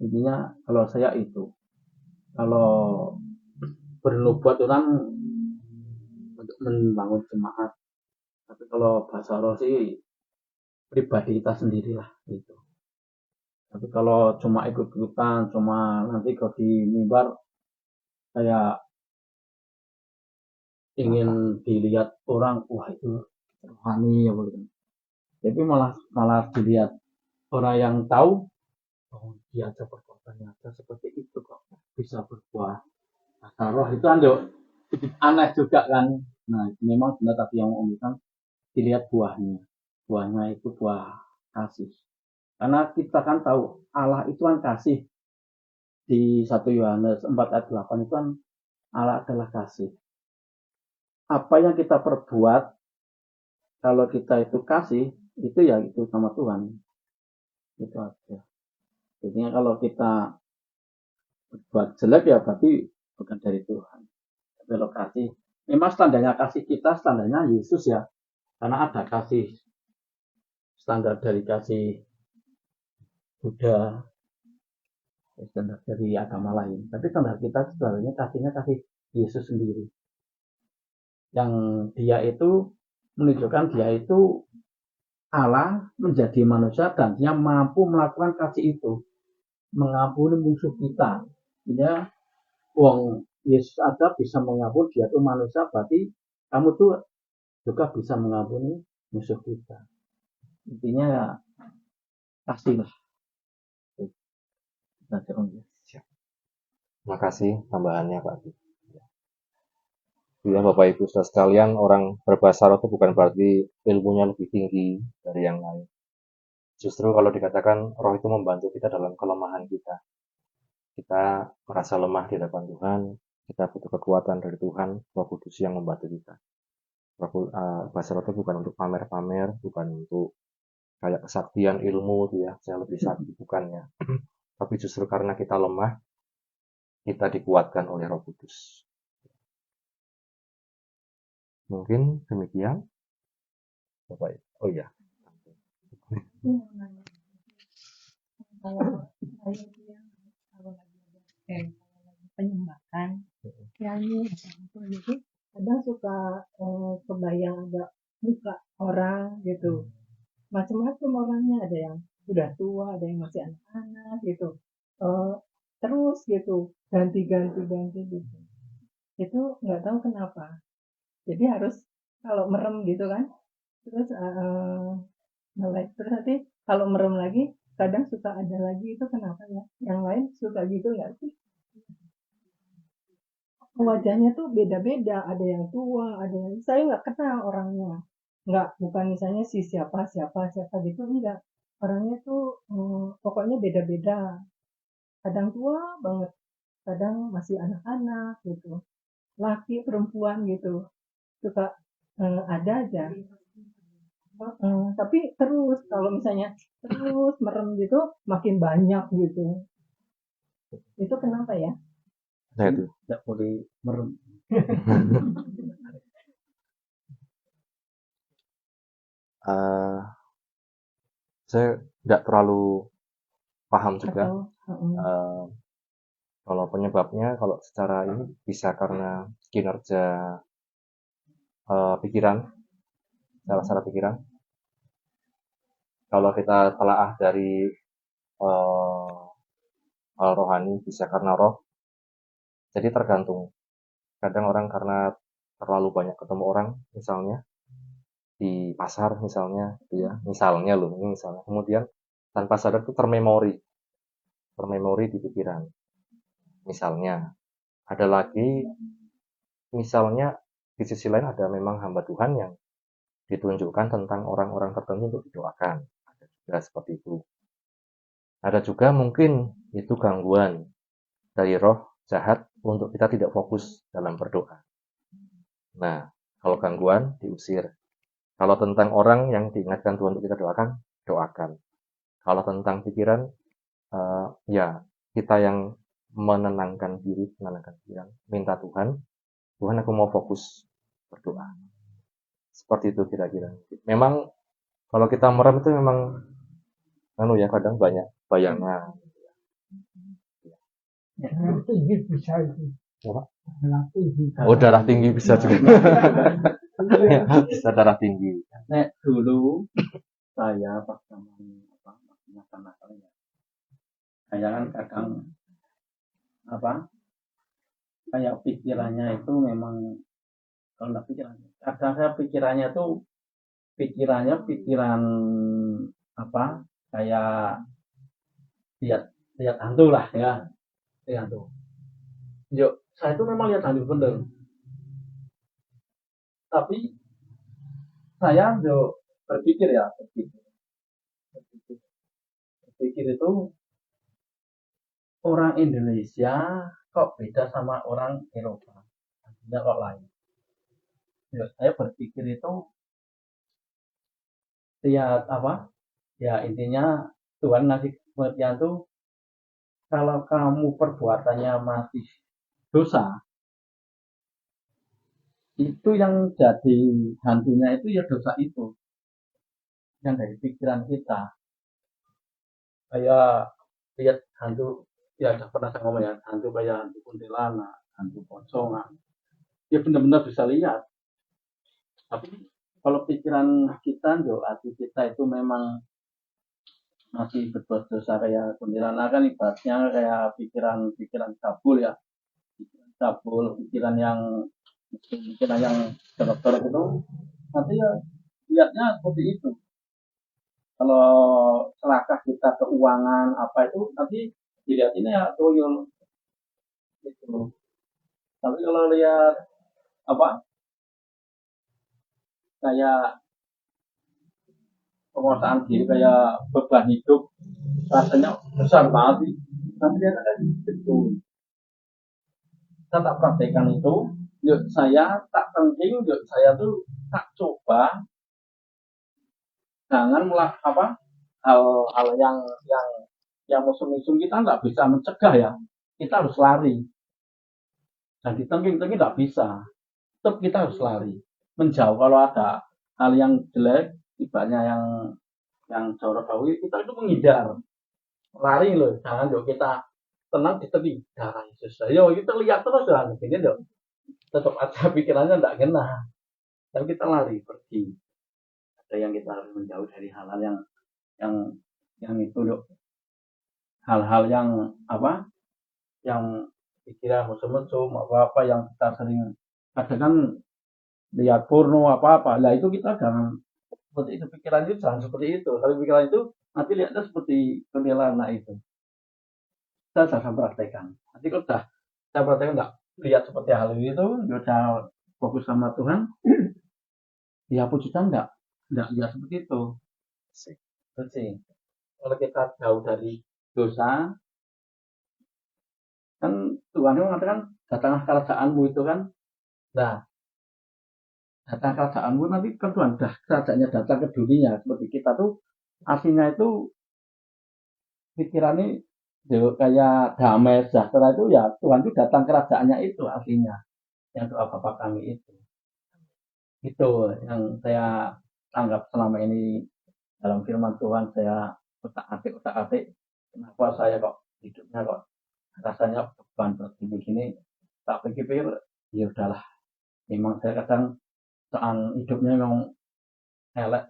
Intinya kalau saya itu, kalau bernubuat itu kan untuk membangun jemaat. Tapi kalau bahasa roh sih pribadi kita sendirilah gitu. Tapi kalau cuma ikut-ikutan, cuma nanti kalau di mimbar kayak ingin dilihat orang, wah itu rohani ya begitu. Tapi malah dilihat orang yang tahu, oh dia aja perbuatannya aja seperti itu kok bisa berbuah. Bahasa roh itu kan sedikit aneh juga kan. Nah memang benar tadi yang ngomongkan, dilihat buahnya. Buahnya itu buah kasih. Karena kita kan tahu Allah itu kan kasih. Di 1 Yohanes 4 ayat 8 itu kan Allah adalah kasih. Apa yang kita perbuat kalau kita itu kasih, itu ya itu sama Tuhan. Itu aja. Jadinya kalau kita berbuat jelek ya berarti bukan dari Tuhan. Kalau kasih, memang standarnya kasih kita, standarnya Yesus ya. Karena ada kasih, standar dari kasih Buddha, standar dari agama lain. Tapi standar kita sebenarnya kasihnya kasih Yesus sendiri. Yang dia itu menunjukkan dia itu Allah menjadi manusia dan dia mampu melakukan kasih itu. Mengampuni musuh kita. Dia, wong Yesus ada bisa mengampuni, dia itu manusia, berarti kamu tuh juga bisa mengampuni musuh kita. Intinya ya kasih lah. Terima kasih tambahannya Pak. Ya Bapak Ibu Saudara sekalian, orang berbahasa roh itu bukan berarti ilmunya lebih tinggi dari yang lain. Justru kalau dikatakan roh itu membantu kita dalam kelemahan kita. Kita merasa lemah di hadapan Tuhan, kita butuh kekuatan dari Tuhan, Roh Kudus yang membantu kita. Bahasa roh itu bukan untuk pamer-pamer, bukan untuk kayak kesaktian ilmu ya, saya lebih sakti, bukannya. Tapi justru karena kita lemah, kita dikuatkan oleh Roh Kudus. Mungkin demikian, Bapak. Oh iya. Kalau saya bilang kalau lagi ada penyembahan, nyanyi atau apa gitu. Kadang suka kebayang ada muka orang gitu. Macam-macam orangnya, ada yang udah tua, ada yang masih anak-anak gitu. Terus gitu, ganti gitu. Itu nggak tahu kenapa. Jadi harus kalau merem gitu kan, terus melek, terus nanti kalau merem lagi, kadang suka ada lagi, itu kenapa ya? Yang lain suka gitu nggak sih? Wajahnya tuh beda-beda, ada yang tua, ada yang saya nggak kenal orangnya, nggak, bukan misalnya si siapa siapa siapa gitu, enggak, orangnya tuh pokoknya beda-beda, kadang tua banget, kadang masih anak-anak gitu, laki perempuan gitu, suka ada aja. Tapi terus kalau misalnya terus merem gitu makin banyak gitu, itu kenapa ya? Nah itu. Tidak boleh merem. Saya tidak terlalu paham juga. Atau Kalau penyebabnya, kalau secara ini bisa karena kinerja pikiran, salah pikiran. Kalau kita telaah dari hal rohani, bisa karena roh. Jadi tergantung. Kadang orang karena terlalu banyak ketemu orang, misalnya di pasar misalnya, gitu ya. Misalnya loh, ini misalnya. Kemudian tanpa sadar itu termemori di pikiran. Misalnya, ada lagi, misalnya di sisi lain ada memang hamba Tuhan yang ditunjukkan tentang orang-orang tertentu untuk didoakan. Ada juga seperti itu. Ada juga mungkin itu gangguan dari roh jahat untuk kita tidak fokus dalam berdoa. Nah, kalau gangguan diusir. Kalau tentang orang yang diingatkan Tuhan untuk kita doakan. Kalau tentang pikiran, ya kita yang menenangkan pikiran, minta Tuhan aku mau fokus berdoa. Seperti itu kira-kira. Memang kalau kita merem itu memang kadang banyak bayangan. Tinggi bisa itu. Darah tinggi bisa juga. Bisa darah tinggi. Nek dulu saya pas nakal ya. Saya kan kadang kayak pikirannya itu memang, kalau nggak pikirannya, kadang saya pikiran kayak lihat hantu lah ya, lihat hantu. Yuk, saya itu memang lihat hantu bener, tapi saya berpikir itu orang Indonesia kok beda sama orang Eropa, tidak kok lain. Ya, saya berpikir itu lihat ya intinya Tuhan ngasih pengertian tuh, kalau kamu perbuatannya masih dosa, itu yang jadi hantunya itu ya dosa itu, yang dari pikiran kita. Kayak lihat hantu, ya udah pernah saya ngomong ya, hantu kayak hantu kuntilanak, hantu pocong, ya benar-benar bisa lihat. Tapi kalau pikiran kita, hati kita itu memang masih berbuat dosa kayak kuntilanak, kan ibaratnya kayak pikiran cabul ya, pikiran yang dorok-dorok itu, nanti ya lihatnya seperti itu. Kalau serakah kita keuangan apa itu, nanti dilihatinnya ya tuyul gitu. Tapi kalau lihat kayak penguasaan diri, kayak beban hidup, rasanya besar banget sih. Tapi dia ada gitu. Saya tak praktekkan itu. Yuk saya tak penting, saya tuh tak coba. Jangan hal yang musuh-musuh kita nggak bisa mencegah ya. Kita harus lari. Dan ditengking-tengking nggak bisa. Tetap kita harus lari. Menjauh kalau ada hal yang jelek, ibaratnya yang jorok, kita itu menghindar. Lari loh, jangan kita tenang di tepi darah Yesus. Yo kita lihat terus lah, ini dong. Tetap aja pikirannya tidak kena. Tapi kita lari pergi. Ada yang kita harus menjauh dari hal-hal yang itu dok. Hal-hal yang apa? Yang pikiran mesum-mesum apa yang kita sering kadang kan lihat porno apa lah itu kita jangan seperti itu, pikiran itu jangan seperti itu. Kalau pikiran itu nanti lihatnya seperti kuntilanak itu. Saya jangan praktekkan. Nanti kalau sudah saya praktekkan enggak lihat seperti hal itu, sudah fokus sama Tuhan, ya puji Tuhan enggak lihat seperti itu. Bersih. Kalau kita jauh dari dosa, kan Tuhan itu mengatakan datanglah kerajaanmu itu kan. Nah, datang kerajaanmu nanti kan Tuhan dah kerajaannya datang ke dunia. Seperti kita tuh aslinya itu pikirannya kayak damai sejahtera itu ya Tuhan itu datang kerajaannya itu aslinya. Yang doa Bapa kami itu yang saya anggap selama ini dalam firman Tuhan saya utak-atik kenapa saya kok hidupnya kok rasanya beban begini tak pikir ya udahlah memang saya kadang soal hidupnya memang elek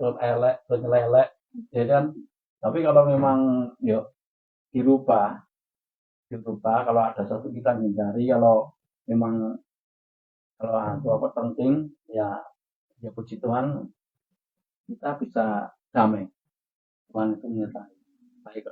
terus nyelelek ya kan, tapi kalau memang yuk dirubah kalau ada sesuatu kita hindari, kalau memang kalau itu apa penting ya puji Tuhan kita bisa damai, Tuhan itu menyertai baik.